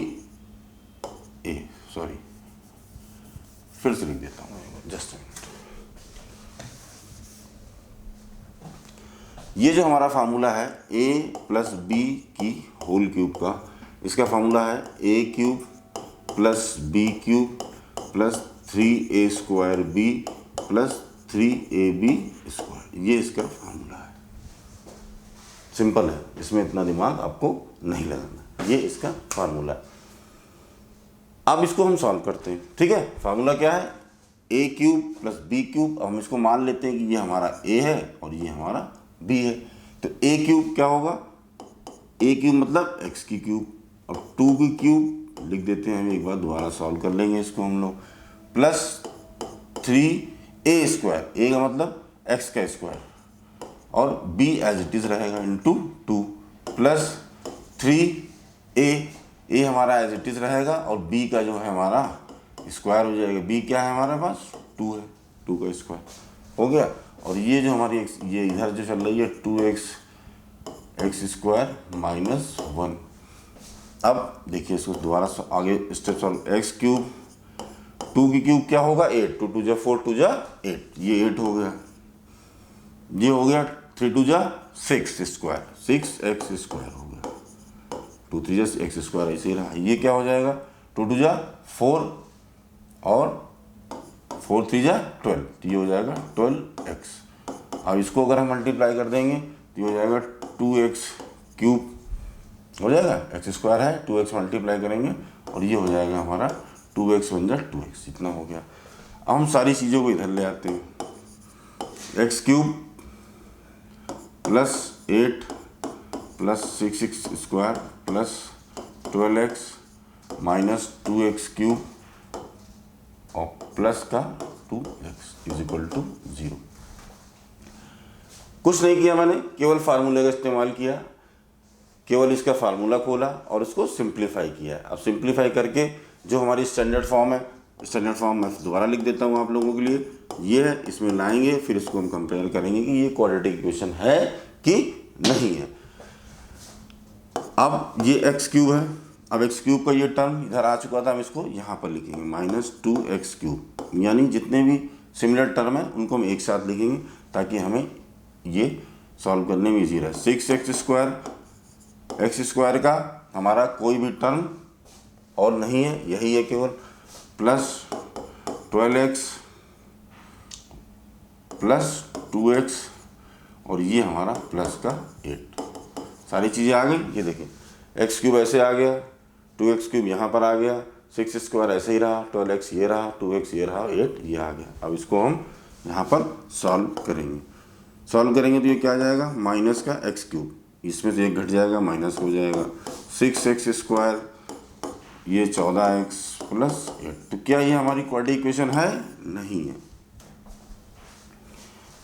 a, सॉरी फिर से लिख देता हूँ, जस्ट ये जो हमारा फार्मूला है a प्लस बी की होल क्यूब का, इसका फार्मूला है a cube plus B cube plus 3a square B plus 3ab square, ये इसका फार्मूला है। सिंपल है, इसमें इतना दिमाग आपको नहीं लगाना, ये इसका फार्मूला है। अब इसको हम सॉल्व करते हैं, ठीक है। फार्मूला क्या है, a cube plus B cube. अब हम इसको मान लेते हैं कि ये हमारा a है और ये हमारा b है। तो a क्यूब क्या होगा, a क्यूब मतलब x की क्यूब, अब 2 की क्यूब लिख देते हैं हम, एक बार दोबारा सॉल्व कर लेंगे इसको हम लोग, प्लस 3a², ए का मतलब x का स्क्वायर, और b एज इट इज़ रहेगा इंटू 2 प्लस 3a, ए हमारा एज इट इज़ रहेगा और b का जो है हमारा स्क्वायर हो जाएगा। b क्या है हमारे पास 2 है, 2 का स्क्वायर हो गया। और ये जो हमारी ये इधर जो चल रही है 2x माइनस 1। अब देखिए इसको दोबारा आगे स्टेप सॉल्व, x³, 2 की क्यूब क्या होगा 8, 2 2 4 2 8, ये 8 हो गया, ये हो गया 3 2 6 6x² हो गया, 2 3 x² ऐसे ही रहा। ये क्या हो जाएगा 2 2 4 और 4 3 12, ये हो जाएगा 12x। अब इसको अगर हम मल्टीप्लाई कर देंगे तो ये हो जाएगा 2x³ हो जाएगा, x² है, 2x मल्टीप्लाई करेंगे और ये हो जाएगा हमारा 2x 1 2x, इतना हो गया। अब हम सारी चीज़ों को इधर ले आते हैं, x³ plus 8 plus 6x² plus 12x minus 2x³ और प्लस का 2x इज इक्वल टू 0। कुछ नहीं किया मैंने, केवल फार्मूले का इस्तेमाल किया, केवल इसका फार्मूला खोला और उसको सिंप्लीफाई किया। अब सिंप्लीफाई करके जो हमारी स्टैंडर्ड फॉर्म है, स्टैंडर्ड फॉर्म मैं दोबारा लिख देता हूँ आप लोगों के लिए, ये है, इसमें लाएंगे फिर इसको हम कंपेयर करेंगे कि ये क्वाड्रेटिक इक्वेशन है कि नहीं है। अब ये x³ है, अब x³ का ये टर्म इधर आ चुका था, हम इसको यहाँ पर लिखेंगे माइनस 2x³, यानी जितने भी सिमिलर टर्म है उनको हम एक साथ लिखेंगे ताकि हमें ये सॉल्व करने में इजी रहे। 6x² x² का हमारा कोई भी टर्म और नहीं है, यही है केवल, प्लस 12x प्लस 2x और ये हमारा प्लस का 8, सारी चीज़ें आ गई। ये देखिए x³ ऐसे आ गया, 2x³ यहाँ पर आ गया, 6² ऐसे ही रहा, 12x ये रहा, 2x ये रहा, 8 ये आ गया। अब इसको हम यहाँ पर सॉल्व करेंगे, सॉल्व करेंगे तो ये क्या आ जाएगा माइनस का x³, इसमें से एक घट जाएगा माइनस हो जाएगा, 6x², ये 14x प्लस 8। तो क्या ये हमारी क्वाड्रेटिक इक्वेशन है? नहीं है।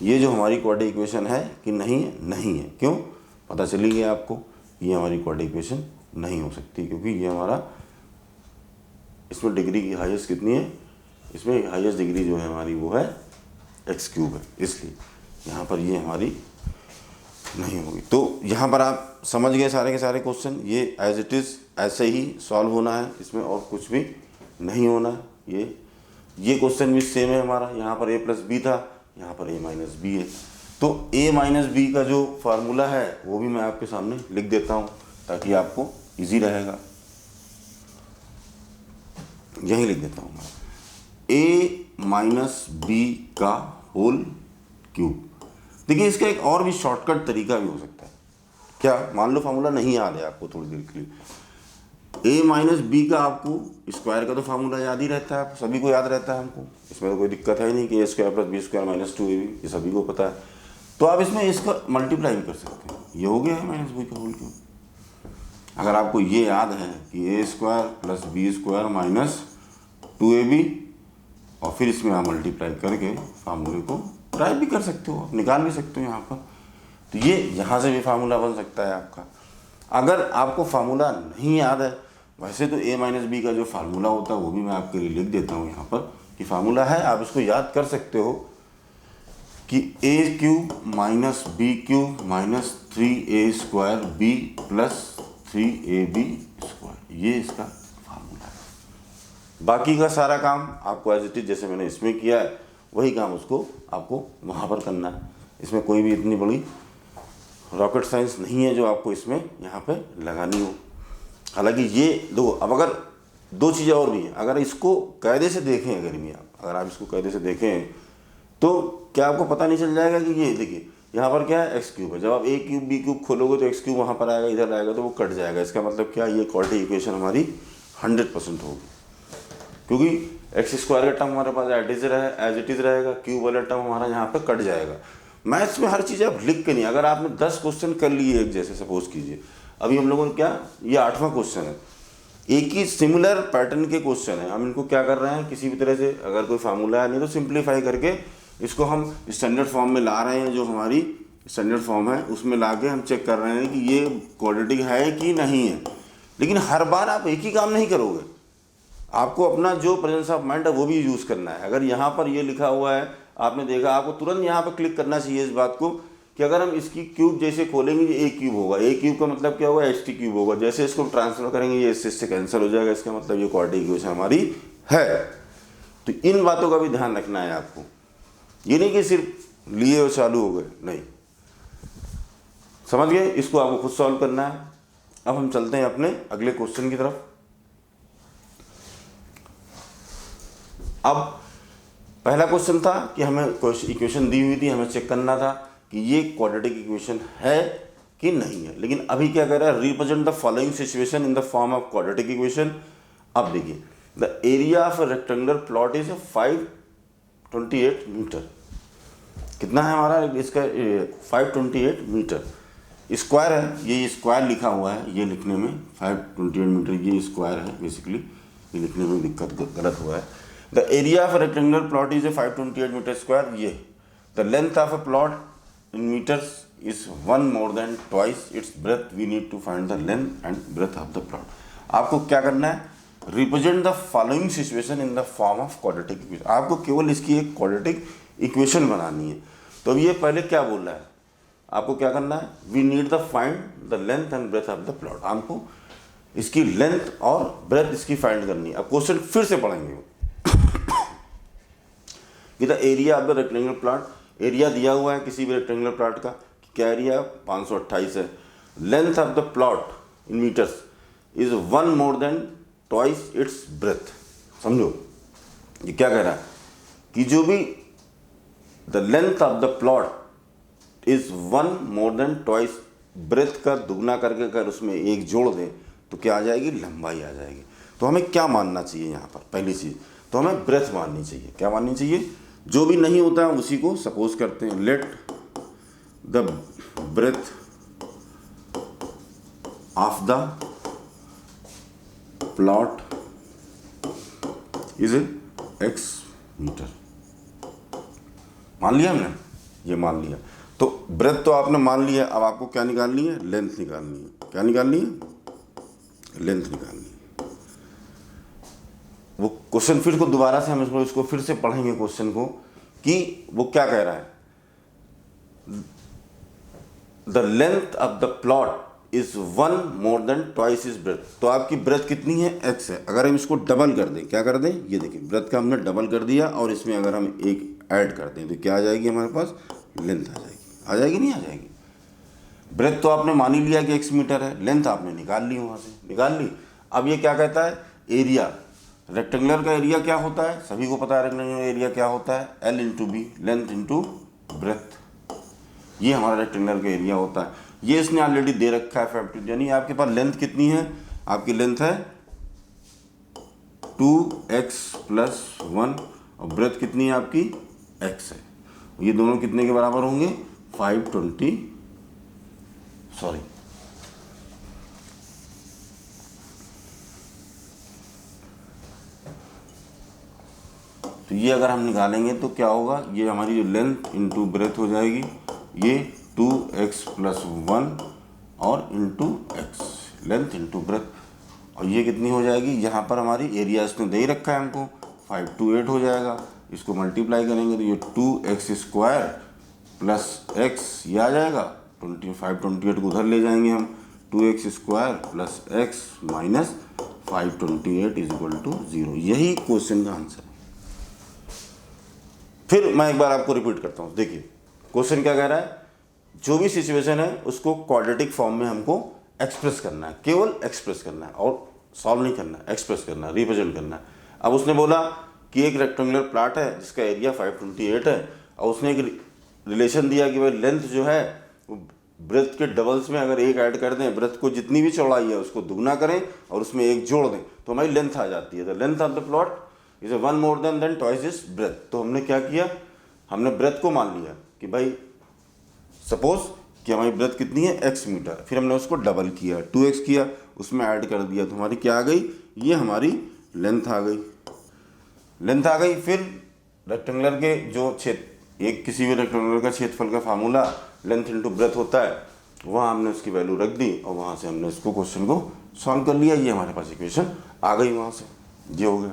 ये जो हमारी क्वाड्रेटिक इक्वेशन है कि नहीं है? नहीं है। क्यों? पता चली गया आपको, ये हमारी क्वाड्रेटिक इक्वेशन नहीं हो सकती, क्योंकि ये हमारा, इसमें डिग्री की हाईएस्ट कितनी है, इसमें हाईएस्ट डिग्री जो है हमारी वो है x³ है, इसलिए यहाँ पर ये हमारी नहीं होगी। तो यहाँ पर आप समझ गए सारे के सारे क्वेश्चन, ये एज इट इज़ ऐसे ही सॉल्व होना है, इसमें और कुछ भी नहीं होना है। ये क्वेश्चन भी सेम है हमारा, यहाँ पर a+b था, यहाँ पर a-b है। तो a-b का जो फार्मूला है वो भी मैं आपके सामने लिख देता हूँ ताकि आपको इजी रहेगा। यही लिख देता हूँ मैं, a-b का होल क्यूब। देखिए इसका एक और भी शॉर्टकट तरीका भी हो सकता है। क्या? मान लो फार्मूला नहीं याद है आपको थोड़ी देर के लिए, a-b का आपको स्क्वायर का तो फार्मूला याद ही रहता है, सभी को याद रहता है, हमको इसमें तो कोई दिक्कत है नहीं कि a² + b² माइनस 2ab, ये सभी को पता है। तो आप इसमें इसका मल्टीप्लाई भी कर सकते हैं, ये हो गया है -b का होल क्यूब। अगर आपको ये याद है कि a² + b² माइनस 2ab, और फिर इसमें आप मल्टीप्लाई करके फार्मूले को ट्राई भी कर सकते हो, निकाल भी सकते हो यहाँ पर। तो ये यहाँ से भी फार्मूला बन सकता है आपका। अगर आपको फार्मूला नहीं याद है, वैसे तो a-b का जो फार्मूला होता है वो भी मैं आपके लिए लिख देता हूँ यहाँ पर कि फार्मूला है, आप इसको याद कर सकते हो कि a³ minus b³ minus 3a² plus 3ab², ये इसका फार्मूला है। बाकी का सारा काम आपको एज इट इज जैसे मैंने इसमें किया है वही काम उसको आपको वहाँ पर करना है। इसमें कोई भी इतनी बड़ी रॉकेट साइंस नहीं है जो आपको इसमें यहाँ पे लगानी हो। हालांकि ये दो, अब अगर दो चीज़ें और भी हैं, अगर इसको कायदे से देखें, अगर आप इसको कायदे से देखें तो क्या आपको पता नहीं चल जाएगा कि ये देखिए यहाँ पर क्या है x³ है। जब आप a³ b³ खोलोगे तो x³ वहाँ पर आएगा, इधर आएगा तो वो कट जाएगा। इसका मतलब क्या, ये क्वाड्रेटिक इक्वेशन हमारी 100% होगी, क्योंकि x² का टर्म हमारे पास एज इट इज़ रहेगा, क्यूब वाला टर्म हमारा यहाँ पे कट जाएगा। मैथ्स में हर चीज़ आप लिख के नहीं, अगर आपने 10 क्वेश्चन कर लिए एक जैसे, सपोज कीजिए अभी हम लोगों ने क्या, ये 8वां क्वेश्चन है, एक ही सिमिलर पैटर्न के क्वेश्चन है, हम इनको क्या कर रहे हैं, किसी भी तरह से अगर कोई फार्मूला है नहीं तो सिंप्लीफाई करके इसको हम स्टैंडर्ड फॉर्म में ला रहे हैं। जो हमारी स्टैंडर्ड फॉर्म है उसमें ला के हम चेक कर रहे हैं कि ये क्वाड्रेटिक है कि नहीं है। लेकिन हर बार आप एक ही काम नहीं करोगे, आपको अपना जो प्रेजेंस ऑफ माइंड है वो भी यूज़ करना है। अगर यहाँ पर ये लिखा हुआ है, आपने देखा, आपको तुरंत यहाँ पर क्लिक करना चाहिए इस बात को कि अगर हम इसकी क्यूब जैसे खोलेंगे ये ए क्यूब होगा, ए क्यूब का मतलब क्या होगा, एच टी क्यूब होगा। जैसे इसको ट्रांसफर करेंगे ये इससे कैंसिल हो जाएगा, इसका मतलब ये क्वाड्रेटिक इक्वेशन हमारी है। तो इन बातों का भी ध्यान रखना है आपको, ये नहीं कि सिर्फ लिए और चालू हो गए, नहीं, समझ गए। इसको आपको खुद सॉल्व करना है। अब हम चलते हैं अपने अगले क्वेश्चन की तरफ। अब पहला क्वेश्चन था कि हमें इक्वेशन दी हुई थी, हमें चेक करना था कि ये क्वाड्रेटिक इक्वेशन है कि नहीं है। लेकिन अभी क्या कर रहा है, represent the following situation in the form of quadratic equation. अब देखिए, the area of rectangular plot is 528 metre. कितना है हमारा इसका, 528 मीटर। स्क्वायर है, ये स्क्वायर लिखा हुआ है, ये लिखने में 528 मीटर ये स्क्वायर है, बेसिकली ये लिखने में दिक्कत गलत हुआ है। The area of rectangular plot is 528 metre square. ये the length of a plot in metres is 1 more than twice its breadth। We need to find the length and breadth of the plot. आपको क्या करना है, represent the following situation in the form of quadratic equation. आपको केवल इसकी एक quadratic equation बनानी है। तो ये पहले क्या बोल रहा है, आपको क्या करना है, we need the find the length and breadth of the plot. आपको इसकी लेंथ और ब्रेथ इसकी फाइंड करनी है। अब क्वेश्चन फिर से पढ़ेंगे कि the area of the rectangular plot, area दिया हुआ है किसी भी रेक्टेंगुलर प्लॉट का, क्या एरिया 528 है। Length of the plot in metres is 1 more than twice its breadth. समझो ये क्या कह रहा है कि जो भी the length of the plot is 1 more than twice breadth का दुगना करके अगर उसमें एक जोड़ दें तो क्या आ जाएगी, लंबाई आ जाएगी। तो हमें क्या मानना चाहिए यहाँ पर, पहली चीज़ तो हमें ब्रेथ माननी चाहिए। क्या माननी चाहिए, जो भी नहीं होता है उसी को सपोज करते हैं। Let the breadth of the plot is x metre. मान लिया हमने, ये मान लिया। तो ब्रेथ तो आपने मान लिया, अब आपको क्या निकालनी है, लेंथ निकालनी है। क्या निकालनी है, लेंथ निकालनी है। वो क्वेश्चन फिर को दोबारा से हम इसको फिर से पढ़ेंगे क्वेश्चन को कि वो क्या कह रहा है। The length of the plot is 1 more than twice is breadth. तो आपकी ब्रेथ कितनी है, x है। अगर हम इसको डबल कर दें, क्या कर दें, ये देखिए ब्रेथ का हमने डबल कर दिया और इसमें अगर हम एक ऐड कर दें तो क्या आ जाएगी हमारे पास, लेंथ आ जाएगी। आ जाएगी नहीं आ जाएगी। ब्रेथ तो आपने मान ही लिया कि x मीटर है, लेंथ आपने निकाल ली, वहाँ से निकाल ली। अब ये क्या कहता है, एरिया, रेक्टेंगुलर का एरिया क्या होता है, सभी को पता है रेक्टेंगुलर एरिया क्या होता है, L into B, length into breadth. ये हमारा रेक्टेंगुलर का एरिया होता है। ये इसने ऑलरेडी दे रखा है 50, यानी आपके पास लेंथ कितनी है, आपकी लेंथ है 2x + 1 और ब्रेथ कितनी है आपकी, x है। ये दोनों कितने के बराबर होंगे, 520, सॉरी तो ये अगर हम निकालेंगे तो क्या होगा, ये हमारी जो लेंथ इंटू ब्रेथ हो जाएगी, ये 2x + 1 और into x, length into breath. और ये कितनी हो जाएगी, यहाँ पर हमारी एरिया इसने दे ही रखा है हमको, 528 हो जाएगा। इसको मल्टीप्लाई करेंगे तो ये 2x² + x, ये आ जाएगा 528 को उधर ले जाएंगे हम, 2x² + x माइनस 528 = 0। यही क्वेश्चन का आंसर है। फिर मैं एक बार आपको रिपीट करता हूँ। देखिए क्वेश्चन क्या कह रहा है, जो भी सिचुएशन है उसको क्वाड्रेटिक फॉर्म में हमको एक्सप्रेस करना है, केवल एक्सप्रेस करना है और सॉल्व नहीं करना है, एक्सप्रेस करना है, रिप्रेजेंट करना है। अब उसने बोला कि एक रेक्टेंगुलर प्लॉट है जिसका एरिया 528 है और उसने एक रिलेशन दिया कि भाई लेंथ जो है वो ब्रेथ के डबल्स में अगर एक ऐड कर दें, ब्रेथ को जितनी भी चौड़ाई है उसको दुगना करें और उसमें एक जोड़ दें तो हमारी लेंथ आ जाती है। The length of the plot is 1 more than twice is breadth. तो हमने क्या किया, हमने ब्रेथ को मान लिया कि भाई सपोज कि हमारी ब्रेथ कितनी है, x मीटर। फिर हमने उसको डबल किया, 2x किया, उसमें ऐड कर दिया तो हमारी क्या आ गई, ये हमारी लेंथ आ गई। लेंथ आ गई, फिर रेक्टेंगुलर के जो एक किसी भी रेक्टेंगुलर का क्षेत्रफल का फार्मूला लेंथ इंटू ब्रेथ होता है, वहाँ हमने उसकी वैल्यू रख दी और वहाँ से हमने इसको क्वेश्चन को सॉल्व कर लिया। ये हमारे पास इक्वेशन आ गई वहाँ से, ये हो गया।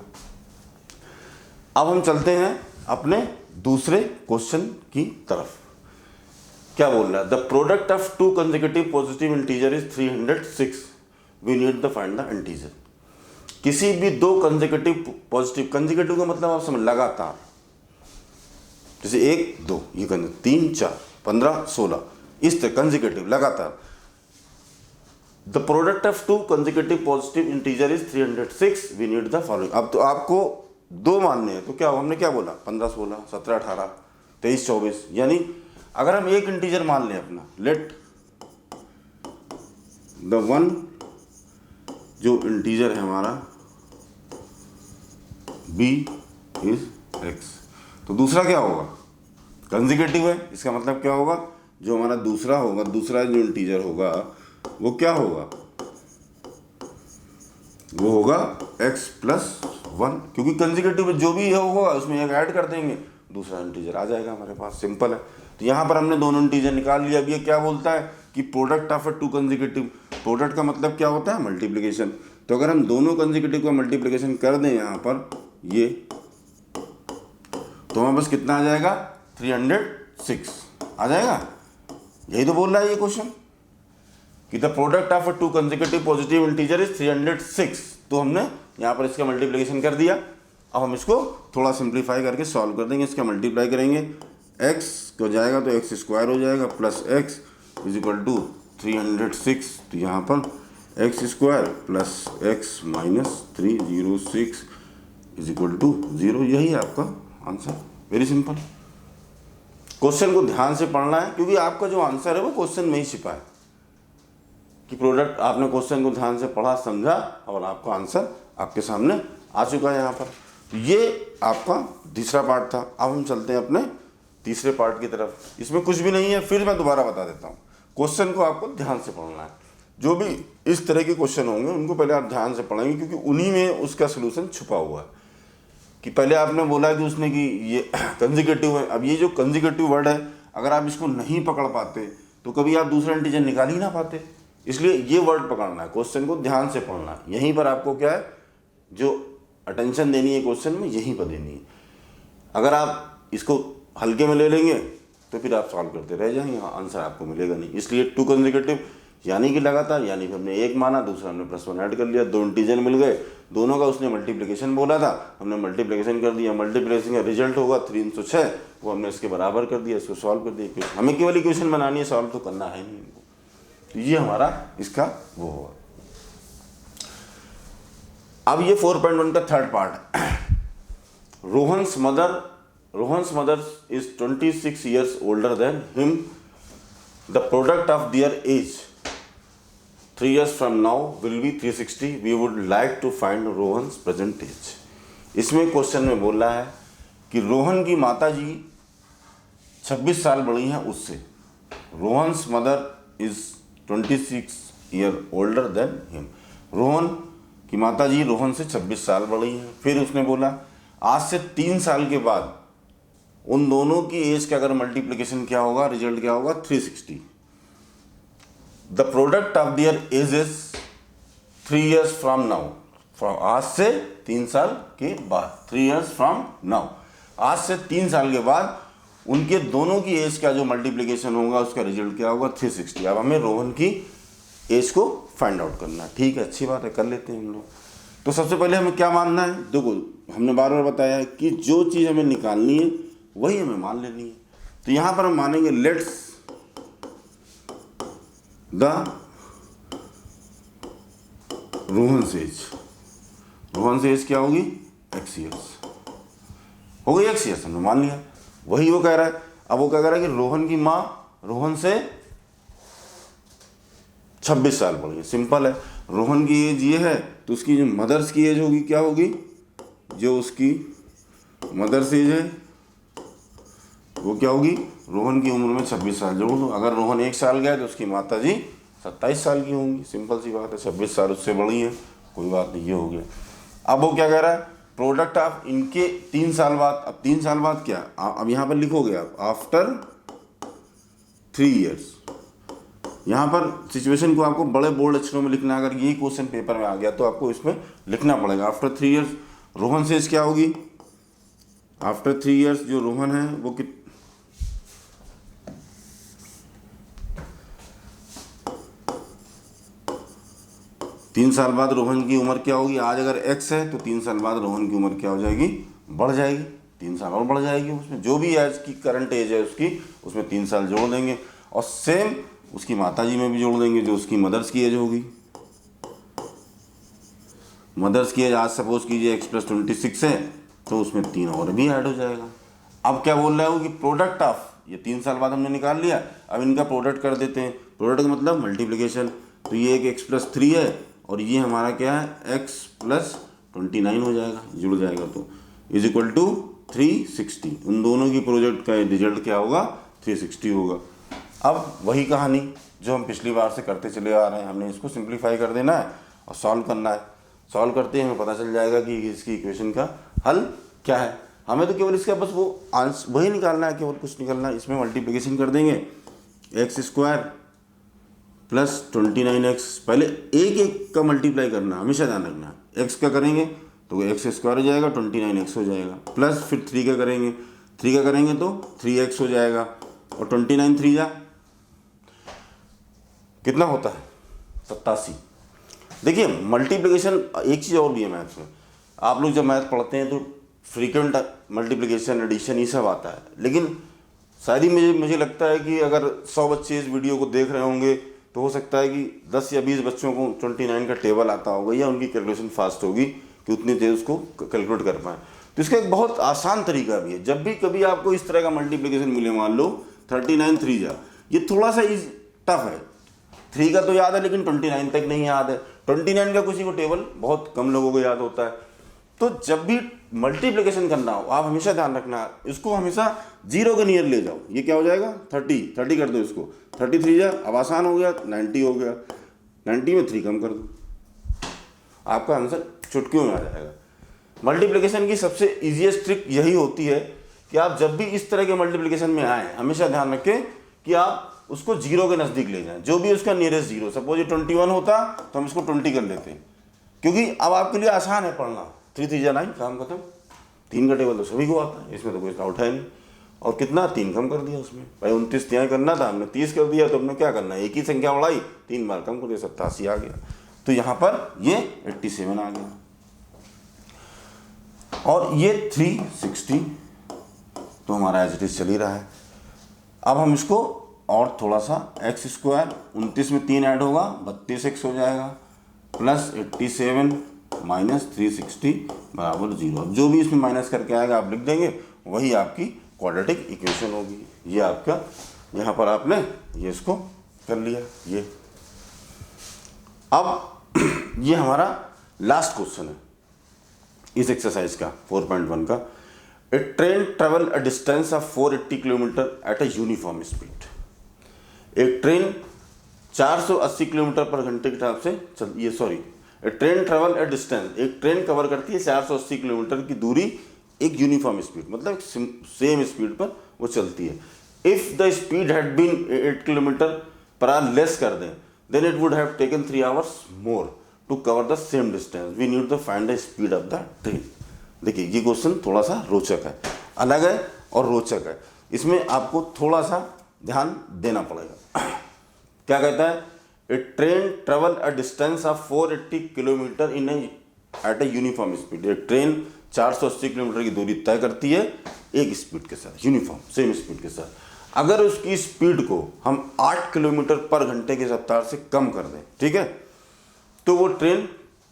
अब हम चलते हैं अपने दूसरे क्वेश्चन की तरफ। क्या बोल रहा है, the product of two consecutive positive integer is 306, we need the find the integer. किसी भी दो कंसेक्यूटिव पॉजिटिव, कंसेक्यूटिव का मतलब आप समझ लगातार, जैसे 1 2 ये करना 3 4 15 16 इस तरह कंसेक्यूटिव लगातार। The product of two consecutive positive integer is 306, we need the following. अब तो आपको दो मानने हैं तो क्या हमने क्या बोला, 15 16 17 18 23 24, यानी अगर हम एक इंटीजर मान लें अपना, लेट द वन जो इंटीजर है हमारा b इज x, तो दूसरा क्या होगा, कंसेक्यूटिव है, इसका मतलब क्या होगा, जो हमारा दूसरा होगा, दूसरा जो इंटीजर होगा वो क्या होगा, वो होगा x प्लस 1, क्योंकि कंसेक्यूटिव जो भी होगा उसमें एक ऐड कर देंगे, दूसरा इंटीजर आ जाएगा हमारे पास, सिंपल है। तो यहाँ पर हमने दोनों इंटीजर निकाल लिया। अब ये क्या बोलता है कि product of two consecutive, product का मतलब क्या होता है, मल्टीप्लिकेशन। तो अगर हम दोनों कंसेक्यूटिव का मल्टीप्लिकेशन कर दें यहाँ पर ये, तो हमारे पास कितना आ जाएगा, 306 आ जाएगा। यही तो बोल रहा है ये क्वेश्चन कि the product of two consecutive positive integer is 306। तो हमने यहाँ पर इसका मल्टीप्लिकेशन कर दिया। अब हम इसको थोड़ा सिंप्लीफाई करके सॉल्व कर देंगे। इसका मल्टीप्लाई करेंगे, x को जाएगा तो x स्क्वायर हो जाएगा plus x is equal to 306। तो यहाँ पर x square plus x minus 306 is equal to 0। यही है आपका आंसर, वेरी सिंपल। क्वेश्चन को ध्यान से पढ़ना है, क्योंकि आपका जो आंसर है वो क्वेश्चन में ही छिपा है कि प्रोडक्ट, आपने क्वेश्चन को ध्यान से पढ़ा समझा और आपका आंसर आपके सामने आ चुका है यहाँ पर। ये आपका दूसरा पार्ट था। अब हम चलते हैं अपने तीसरे पार्ट की तरफ। इसमें कुछ भी नहीं है, फिर मैं दोबारा बता देता हूँ। क्वेश्चन को आपको ध्यान से पढ़ना है। जो भी इस तरह के क्वेश्चन होंगे उनको पहले आप ध्यान से पढ़ेंगे, क्योंकि उन्हीं में उसका सोल्यूशन छुपा हुआ है। कि पहले आपने बोला कि उसने कि ये कंसेक्यूटिव है। अब ये जो कंसेक्यूटिव वर्ड है, अगर आप इसको नहीं पकड़ पाते तो कभी आप दूसरा इंटीजर निकाल ही ना पाते। इसलिए ये वर्ड पकड़ना है, क्वेश्चन को ध्यान से पढ़ना है। यहीं पर आपको क्या है, जो अटेंशन देनी है क्वेश्चन में, यहीं पर देनी है। अगर आप इसको हल्के में ले लेंगे तो फिर आप सॉल्व करते रह जाएंगे, आंसर आपको मिलेगा नहीं। इसलिए टू कंसेक्यूटिव यानी कि लगातार, यानी कि हमने एक माना, दूसरा हमने +1 ऐड कर लिया, दो इंटीजर मिल गए, दोनों का उसने मल्टीप्लिकेशन बोला था, हमने मल्टीप्लिकेशन कर दिया। मल्टीप्लिकेशन का रिजल्ट होगा 306, वो हमने इसके बराबर कर दिया, इसको सॉल्व कर दिया। हमें केवल इक्वेशन बनानी है, सॉल्व तो करना है नहीं इनको। तो ये हमारा इसका वो होगा। अब ये 4.1 का थर्ड पार्ट है। Rohan's mother is 26 years older than him. The product of their age 3 years from now will be 360. We would like to find Rohan's present age. इसमें क्वेश्चन में बोल रहा है कि रोहन की माता जी 26 साल बड़ी हैं उससे। Rohan's mother is 26 year older than him. Rohan की माता जी रोहन से 26 साल बड़ी हैं। फिर उसने बोला आज से 3 साल के बाद उन दोनों की एज का अगर मल्टीप्लिकेशन क्या होगा, रिजल्ट क्या होगा, 360। The product of their age is 3 years from now. आज से 3 साल के बाद, 3 years फ्रॉम नाउ, आज से 3 साल के बाद उनके दोनों की एज का जो मल्टीप्लिकेशन होगा उसका रिजल्ट क्या होगा, 360। अब हमें रोहन की एज को फाइंड आउट करना है। ठीक है, अच्छी बात है, कर लेते हैं हम लोग। तो सबसे पहले हमें क्या मानना है, देखो हमने बार बार बताया है कि जो चीज़ हमें निकालनी है वही हमें मान लेनी है। तो यहाँ पर हम मानेंगे let's the Rohan's age. Rohan's age क्या होगी, x years हो गई, x years हमने मान लिया। वही वो कह रहा है। अब वो क्या कह रहा है कि रोहन की माँ रोहन से 26 साल बड़ी है। सिंपल है, रोहन की एज ये है तो उसकी जो मदर्स की एज होगी क्या होगी, जो उसकी मदर्स एज है वो क्या होगी, रोहन की उम्र में 26 साल जोड़ दो। अगर रोहन 1 साल गया तो उसकी माता जी 27 साल की होंगी, सिंपल सी बात है। 26 साल उससे बड़ी है, कोई बात नहीं, ये हो गया। अब वो क्या कह रहा है, प्रोडक्ट ऑफ इनके 3 साल बाद। अब 3 साल बाद क्या, अब यहाँ पर लिखोगे आप आफ्टर 3 ईयर्स। यहाँ पर सिचुएशन को आपको बड़े बोल्ड अक्षरों में लिखना है। अगर यही क्वेश्चन पेपर में आ गया तो आपको इसमें लिखना पड़ेगा आफ्टर 3 ईयर्स। रोहन से क्या होगी, आफ्टर 3 ईयर्स जो रोहन है वो 3 साल बाद रोहन की उम्र क्या होगी। आज अगर x है तो 3 साल बाद रोहन की उम्र क्या हो जाएगी, बढ़ जाएगी, 3 साल और बढ़ जाएगी। उसमें जो भी एज की करंट एज है उसकी, उसमें 3 साल जोड़ देंगे। और सेम उसकी माताजी में भी जोड़ देंगे, जो उसकी मदर्स की एज होगी। मदर्स की एज आज सपोज कीजिए x + 26 है, तो उसमें 3 और भी ऐड हो जाएगा। अब क्या बोल रहा है वो कि प्रोडक्ट ऑफ, ये 3 साल बाद हमने निकाल लिया, अब इनका प्रोडक्ट कर देते हैं। प्रोडक्ट का मतलब मल्टीप्लिकेशन। तो ये एक x + 3 है और ये हमारा क्या है x + 29 हो जाएगा, जुड़ जाएगा, तो = 360। उन दोनों की प्रोजेक्ट का रिजल्ट क्या होगा, 360 होगा। अब वही कहानी जो हम पिछली बार से करते चले आ रहे हैं, हमने इसको सिंप्लीफाई कर देना है और सॉल्व करना है। सॉल्व करते हैं हमें पता चल जाएगा कि इसकी इक्वेशन का हल क्या है। हमें तो केवल इसका बस वो आंसर वही निकालना है, केवल कुछ निकालना है। इसमें मल्टीप्लिकेशन कर देंगे, x² + 29x। पहले एक का मल्टीप्लाई करना, हमेशा ध्यान रखना। x का करेंगे तो x² हो जाएगा, 29x हो जाएगा, प्लस फिर 3 का करेंगे, 3 का करेंगे तो 3x हो जाएगा, और 29 3 जा कितना होता है, 87। देखिए मल्टीप्लिकेशन, एक चीज़ और भी है मैथ्स में। आप लोग जब मैथ पढ़ते हैं तो फ्रीक्वेंट मल्टीप्लिकेशन, एडिशन, ये सब आता है, लेकिन शायद ही मुझे लगता है कि अगर 100 बच्चे इस वीडियो को देख रहे होंगे तो हो सकता है कि 10 या 20 बच्चों को 29 का टेबल आता होगा, या उनकी कैलकुलेशन फास्ट होगी कि उतनी देर उसको कैलकुलेट कर पाएँ। तो इसका एक बहुत आसान तरीका भी है। जब भी कभी आपको इस तरह का मल्टीप्लिकेशन मिले, मान लो 39 3 जा, ये थोड़ा सा टफ है। 3 का तो याद है लेकिन 29 तक नहीं याद है। 29 का किसी को टेबल बहुत कम लोगों को याद होता है। तो जब भी मल्टीप्लिकेशन करना हो, आप हमेशा ध्यान रखना, इसको हमेशा 0 के नियर ले जाओ। ये क्या हो जाएगा, 30 कर दो इसको, 33 जा, अब आसान हो गया, 90 हो गया, 90 में 3 कम कर दो, आपका आंसर चुटकियों में आ जाएगा। मल्टीप्लिकेशन की सबसे ईजीएस्ट ट्रिक यही होती है कि आप जब भी इस तरह के मल्टीप्लिकेशन में आए, हमेशा ध्यान रखें कि आप उसको 0 के नज़दीक ले जाएं, जो भी उसका नियरेस्ट 0। सपोज ये 21 होता तो हम इसको 20 कर लेते हैं, क्योंकि अब आपके लिए आसान है पढ़ना। 3 3 जा 9, काम खत्म। 3 का टेबल तो सभी को आता है, इसमें तो कोई डाउट है नहीं। और कितना, 3 कम कर दिया उसमें। भाई 29 यहाँ करना था, हमने 30 कर दिया, तो हमने क्या करना है, एक ही संख्या बढ़ाई, 3 बार कम कर दिया, 87 आ गया। तो यहाँ पर ये 87 आ गया, और ये 360 तो हमारा एज इट इज चल ही रहा है। अब हम इसको और थोड़ा सा x², 29 में 3 ऐड होगा, 32x हो जाएगा, प्लस 87 माइनस 360 बराबर 0। अब जो भी इसमें माइनस करके आएगा आप लिख देंगे, वही आपकी क्वाड्रेटिक इक्वेशन होगी। ये आपका, यहाँ पर आपने ये इसको कर लिया। ये अब ये हमारा लास्ट क्वेश्चन है इस एक्सरसाइज का, 4.1 का। A train travel a distance of 480 kilometre at a uniform speed. एक ट्रेन 480 किलोमीटर पर घंटे के हिसाब से a train travel a distance, एक ट्रेन कवर करती है 480 किलोमीटर की दूरी एक यूनिफॉर्म स्पीड, मतलब सेम स्पीड पर वो चलती है। If the speed had been 8 km/h less कर दें, then it would have taken 3 hours more to cover the same distance. We need to find the speed of the train. देखिए ये question थोड़ा सा रोचक है, अलग है और रोचक है। इसमें आपको थोड़ा सा ध्यान देना पड़ेगा। क्या कहता है, a train travel a distance of 480 kilometre in at a uniform speed. एक ट्रेन 480 किलोमीटर की दूरी तय करती है एक स्पीड के साथ, यूनिफॉर्म सेम स्पीड के साथ। अगर उसकी स्पीड को हम 8 km/घंटे की रफ्तार से कम कर दें, ठीक है, तो वो ट्रेन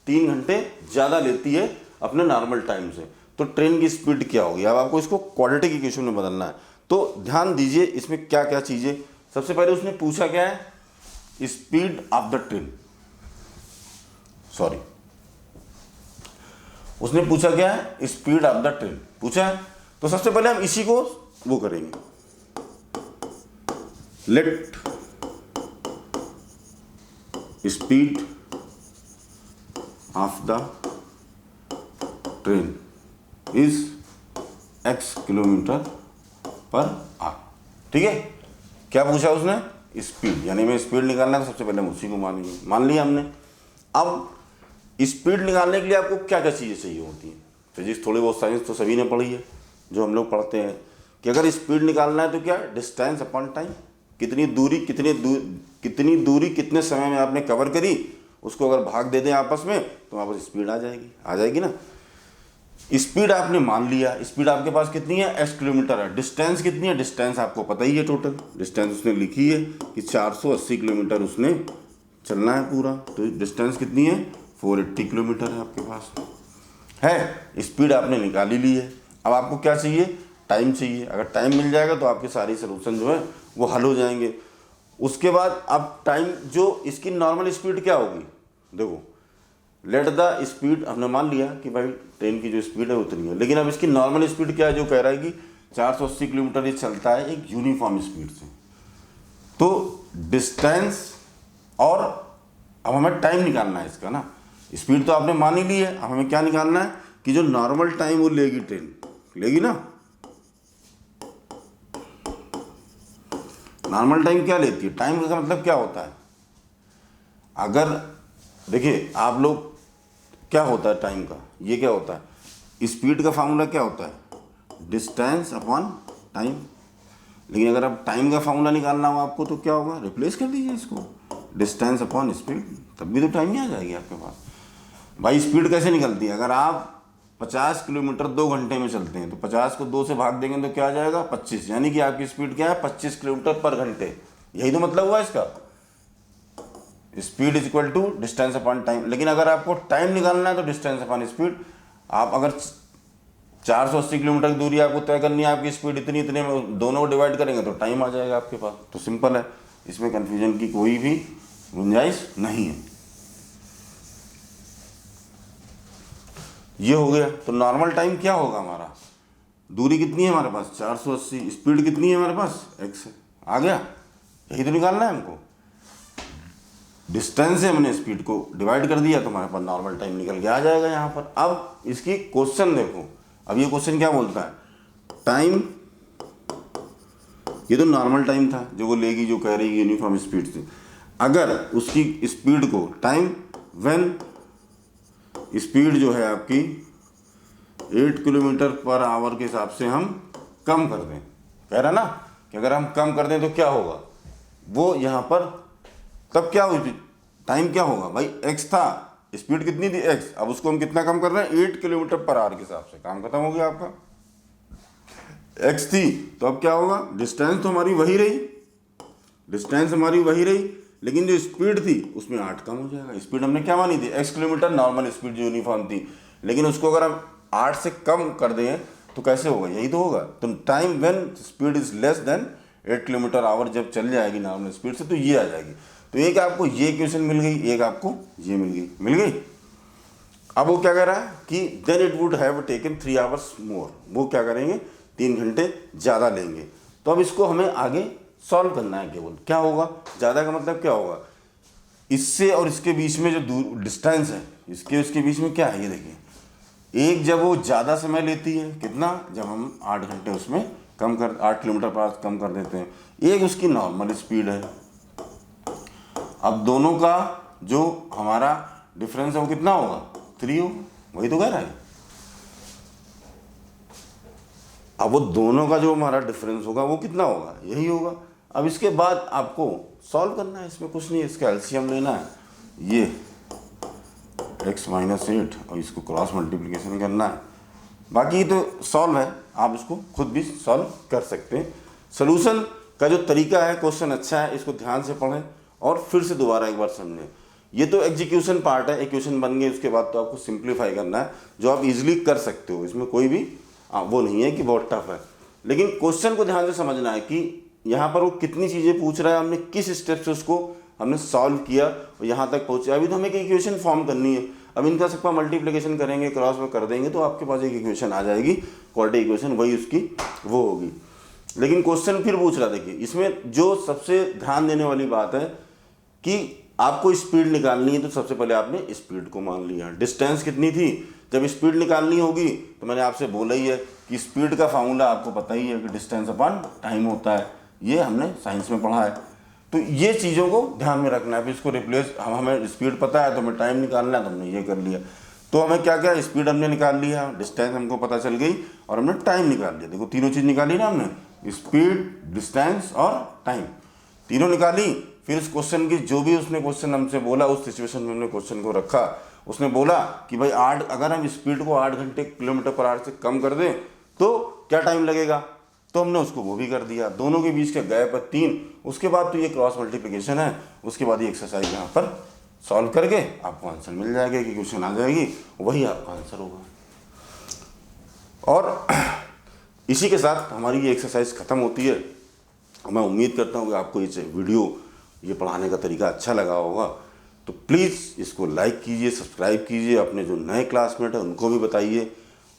3 घंटे ज़्यादा लेती है अपने नॉर्मल टाइम से। तो ट्रेन की स्पीड क्या होगी। अब आपको इसको क्वाड्रेटिक इक्वेशन में बदलना है। तो ध्यान दीजिए इसमें क्या क्या चीज़ें। सबसे पहले उसने पूछा क्या है, speed of the train, sorry उसने पूछा क्या है, स्पीड ऑफ द ट्रेन पूछा है। तो सबसे पहले हम इसी को वो करेंगे, let speed of the train is x kilometre per hour. ठीक है, क्या पूछा उसने? स्पीड, यानी मैं स्पीड निकालना है तो सबसे पहले हम उसी को मान लिया हमने। अब स्पीड निकालने के लिए आपको क्या क्या चीज़ें चाहिए होती हैं? फिजिक्स थोड़ी बहुत, साइंस तो सभी ने पढ़ी है, जो हम लोग पढ़ते हैं कि अगर स्पीड निकालना है तो क्या, डिस्टेंस अपॉन टाइम, कितनी दूरी कितने समय में आपने कवर करी, उसको अगर भाग दे दें आपस में तो वहाँ पर स्पीड आ जाएगी ना। स्पीड आपने मान लिया, स्पीड आपके पास कितनी है, x किलोमीटर है। डिस्टेंस कितनी है, डिस्टेंस आपको पता ही है, टोटल डिस्टेंस उसने लिखी है कि 480 किलोमीटर उसने चलना है पूरा, तो डिस्टेंस कितनी है, 480 किलोमीटर है आपके पास है। स्पीड आपने निकाल ही ली है। अब आपको क्या चाहिए, टाइम चाहिए। अगर टाइम मिल जाएगा तो आपके सारी सोल्यूशन जो है वो हल हो जाएंगे। उसके बाद अब टाइम, जो इसकी नॉर्मल स्पीड क्या होगी, देखो लेट द स्पीड, हमने मान लिया कि भाई ट्रेन की जो स्पीड है उतनी है, लेकिन अब इसकी नॉर्मल स्पीड क्या है, जो कह रहा है कि 480 किलोमीटर ये चलता है एक यूनिफॉर्म स्पीड से। तो डिस्टेंस और अब हमें टाइम निकालना है इसका ना। स्पीड तो आपने मान ही ली है, अब हमें क्या निकालना है कि जो नॉर्मल टाइम वो लेगी ट्रेन, लेगी ना। नॉर्मल टाइम क्या लेती है, टाइम का मतलब क्या होता है, अगर देखिए आप लोग, क्या होता है टाइम का, ये क्या होता है, स्पीड का फार्मूला क्या होता है, डिस्टेंस अपॉन टाइम। लेकिन अगर आप टाइम का फार्मूला निकालना हो आपको तो क्या होगा, रिप्लेस कर दीजिए इसको, डिस्टेंस अपॉन स्पीड, तब भी तो टाइम ही आ जाएगी आपके पास। भाई स्पीड कैसे निकलती है, अगर आप 50 किलोमीटर 2 घंटे में चलते हैं तो 50 को 2 से भाग देंगे तो क्या आ जाएगा, 25, यानी कि आपकी स्पीड क्या है, 25 किलोमीटर पर घंटे। यही तो मतलब हुआ इसका, speed is equal to distance upon time. लेकिन अगर आपको टाइम निकालना है तो डिस्टेंस अपॉन स्पीड। आप अगर 480 किलोमीटर की दूरी आपको तय करनी है, आपकी स्पीड इतने में दोनों को डिवाइड करेंगे तो टाइम आ जाएगा आपके पास। तो सिंपल है, इसमें कन्फ्यूजन की कोई भी गुंजाइश नहीं है। ये हो गया। तो नॉर्मल टाइम क्या होगा हमारा, दूरी कितनी है हमारे पास 480, स्पीड कितनी है हमारे पास x है, आ गया। यही तो निकालना है हमको, डिस्टेंस से हमने स्पीड को डिवाइड कर दिया तो हमारे पास नॉर्मल टाइम निकल के आ जाएगा यहाँ पर। अब इसकी क्वेश्चन देखो, अब ये क्वेश्चन क्या बोलता है, टाइम, ये तो नॉर्मल टाइम था जो वो लेगी, जो कह रही है यूनिफॉर्म स्पीड से। अगर उसकी स्पीड को टाइम व्हेन स्पीड जो है आपकी 8 किलोमीटर पर आवर के हिसाब से हम कम कर दें, कह रहा ना कि अगर हम कम कर दें तो क्या होगा, वो यहाँ पर तब क्या हुई, टाइम क्या होगा भाई, x था, स्पीड कितनी थी x, अब उसको हम कितना कम कर रहे हैं 8 किलोमीटर पर आवर के हिसाब से, काम खत्म हो गया आपका। x थी तो अब क्या होगा, डिस्टेंस तो हमारी वही रही, डिस्टेंस हमारी वही रही, लेकिन जो स्पीड थी उसमें 8 कम हो जाएगा। स्पीड हमने क्या मानी थी, x किलोमीटर नॉर्मल स्पीड जो यूनिफॉर्म थी, लेकिन उसको अगर हम 8 से कम कर दें तो कैसे होगा, यही तो होगा। तो time when speed is less than 8 kilometre our जब चल जाएगी नॉर्मल स्पीड से तो ये आ जाएगी। तो एक आपको ये इक्वेशन मिल गई, एक आपको ये मिल गई। अब वो क्या कह रहा है कि then it would have taken 3 hours more, वो क्या करेंगे 3 घंटे ज़्यादा लेंगे। तो अब इसको हमें आगे सॉल्व करना है केवल, क्या होगा, ज़्यादा का मतलब क्या होगा, इससे और इसके बीच में जो दूर डिस्टेंस है, इसके उसके बीच में क्या है, ये देखिए, एक जब वो ज़्यादा समय लेती है, कितना, जब हम 8 घंटे उसमें कम कर 8 किलोमीटर पर आवर कम कर देते हैं, एक उसकी नॉर्मल स्पीड है। अब दोनों का जो हमारा डिफरेंस है वो कितना होगा, 3 होगा, वही तो कह रहा है। अब वो दोनों का जो हमारा डिफरेंस होगा वो कितना होगा, यही होगा। अब इसके बाद आपको सॉल्व करना है, इसमें कुछ नहीं है, इसका एलसीएम लेना है, ये x - 8 और इसको क्रॉस मल्टीप्लिकेशन करना है, बाकी तो सॉल्व है, आप इसको खुद भी सॉल्व कर सकते हैं। सोल्यूशन का जो तरीका है, क्वेश्चन अच्छा है, इसको ध्यान से पढ़ें और फिर से दोबारा एक बार समझें। ये तो एग्जीक्यूशन पार्ट है, इक्वेशन बन गई, उसके बाद तो आपको सिंप्लीफाई करना है, जो आप इजीली कर सकते हो, इसमें कोई भी वो नहीं है कि बहुत टफ है। लेकिन क्वेश्चन को ध्यान से समझना है कि यहाँ पर वो कितनी चीज़ें पूछ रहा है, हमने किस स्टेप से उसको हमने सॉल्व किया और यहाँ तक पहुँचे। अभी तो हमें एक इक्वेशन फॉर्म करनी है, अब इनका सबका मल्टीप्लिकेशन करेंगे, क्रॉस में कर देंगे तो आपके पास एक इक्वेशन आ जाएगी, क्वाड्रेटिक इक्वेशन, वही उसकी वो होगी। लेकिन क्वेश्चन फिर पूछ रहा, देखिए इसमें जो सबसे ध्यान देने वाली बात है कि आपको स्पीड निकालनी है तो सबसे पहले आपने स्पीड को मान लिया। डिस्टेंस कितनी थी, जब स्पीड निकालनी होगी तो मैंने आपसे बोला ही है कि स्पीड का फार्मूला आपको पता ही है कि डिस्टेंस अपॉन टाइम होता है, ये हमने साइंस में पढ़ा है। तो ये चीज़ों को ध्यान में रखना है। फिर इसको रिप्लेस, हमें स्पीड पता है तो हमें टाइम निकालना है, तो हमने ये कर लिया। तो हमें क्या क्या, स्पीड हमने निकाल लिया, डिस्टेंस हमको पता चल गई और हमने टाइम निकाल लिया। देखो तीनों चीज़ निकाली ना हमने, स्पीड, डिस्टेंस और टाइम, तीनों निकाली। फिर इस क्वेश्चन की जो भी उसने क्वेश्चन हमसे बोला, उस सिचुएशन में हमने क्वेश्चन को रखा। उसने बोला कि भाई 8, अगर हम स्पीड को 8 घंटे किलोमीटर पर आवर से कम कर दें तो क्या टाइम लगेगा, तो हमने उसको वो भी कर दिया। दोनों के बीच का गैप है 3। उसके बाद तो ये क्रॉस मल्टीप्लिकेशन है, उसके बाद ये एक्सरसाइज यहाँ पर सॉल्व करके आपको आंसर मिल जाएगा, कि क्वेश्चन आ जाएगी, वही आपका आंसर होगा। और इसी के साथ हमारी ये एक्सरसाइज ख़त्म होती है। मैं उम्मीद करता हूँ कि आपको ये वीडियो, ये पढ़ाने का तरीका अच्छा लगा होगा। तो प्लीज़ इसको लाइक कीजिए, सब्सक्राइब कीजिए, अपने जो नए क्लासमेट हैं उनको भी बताइए,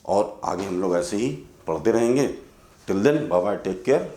और आगे हम लोग ऐसे ही पढ़ते रहेंगे। Till then, bye bye, take care.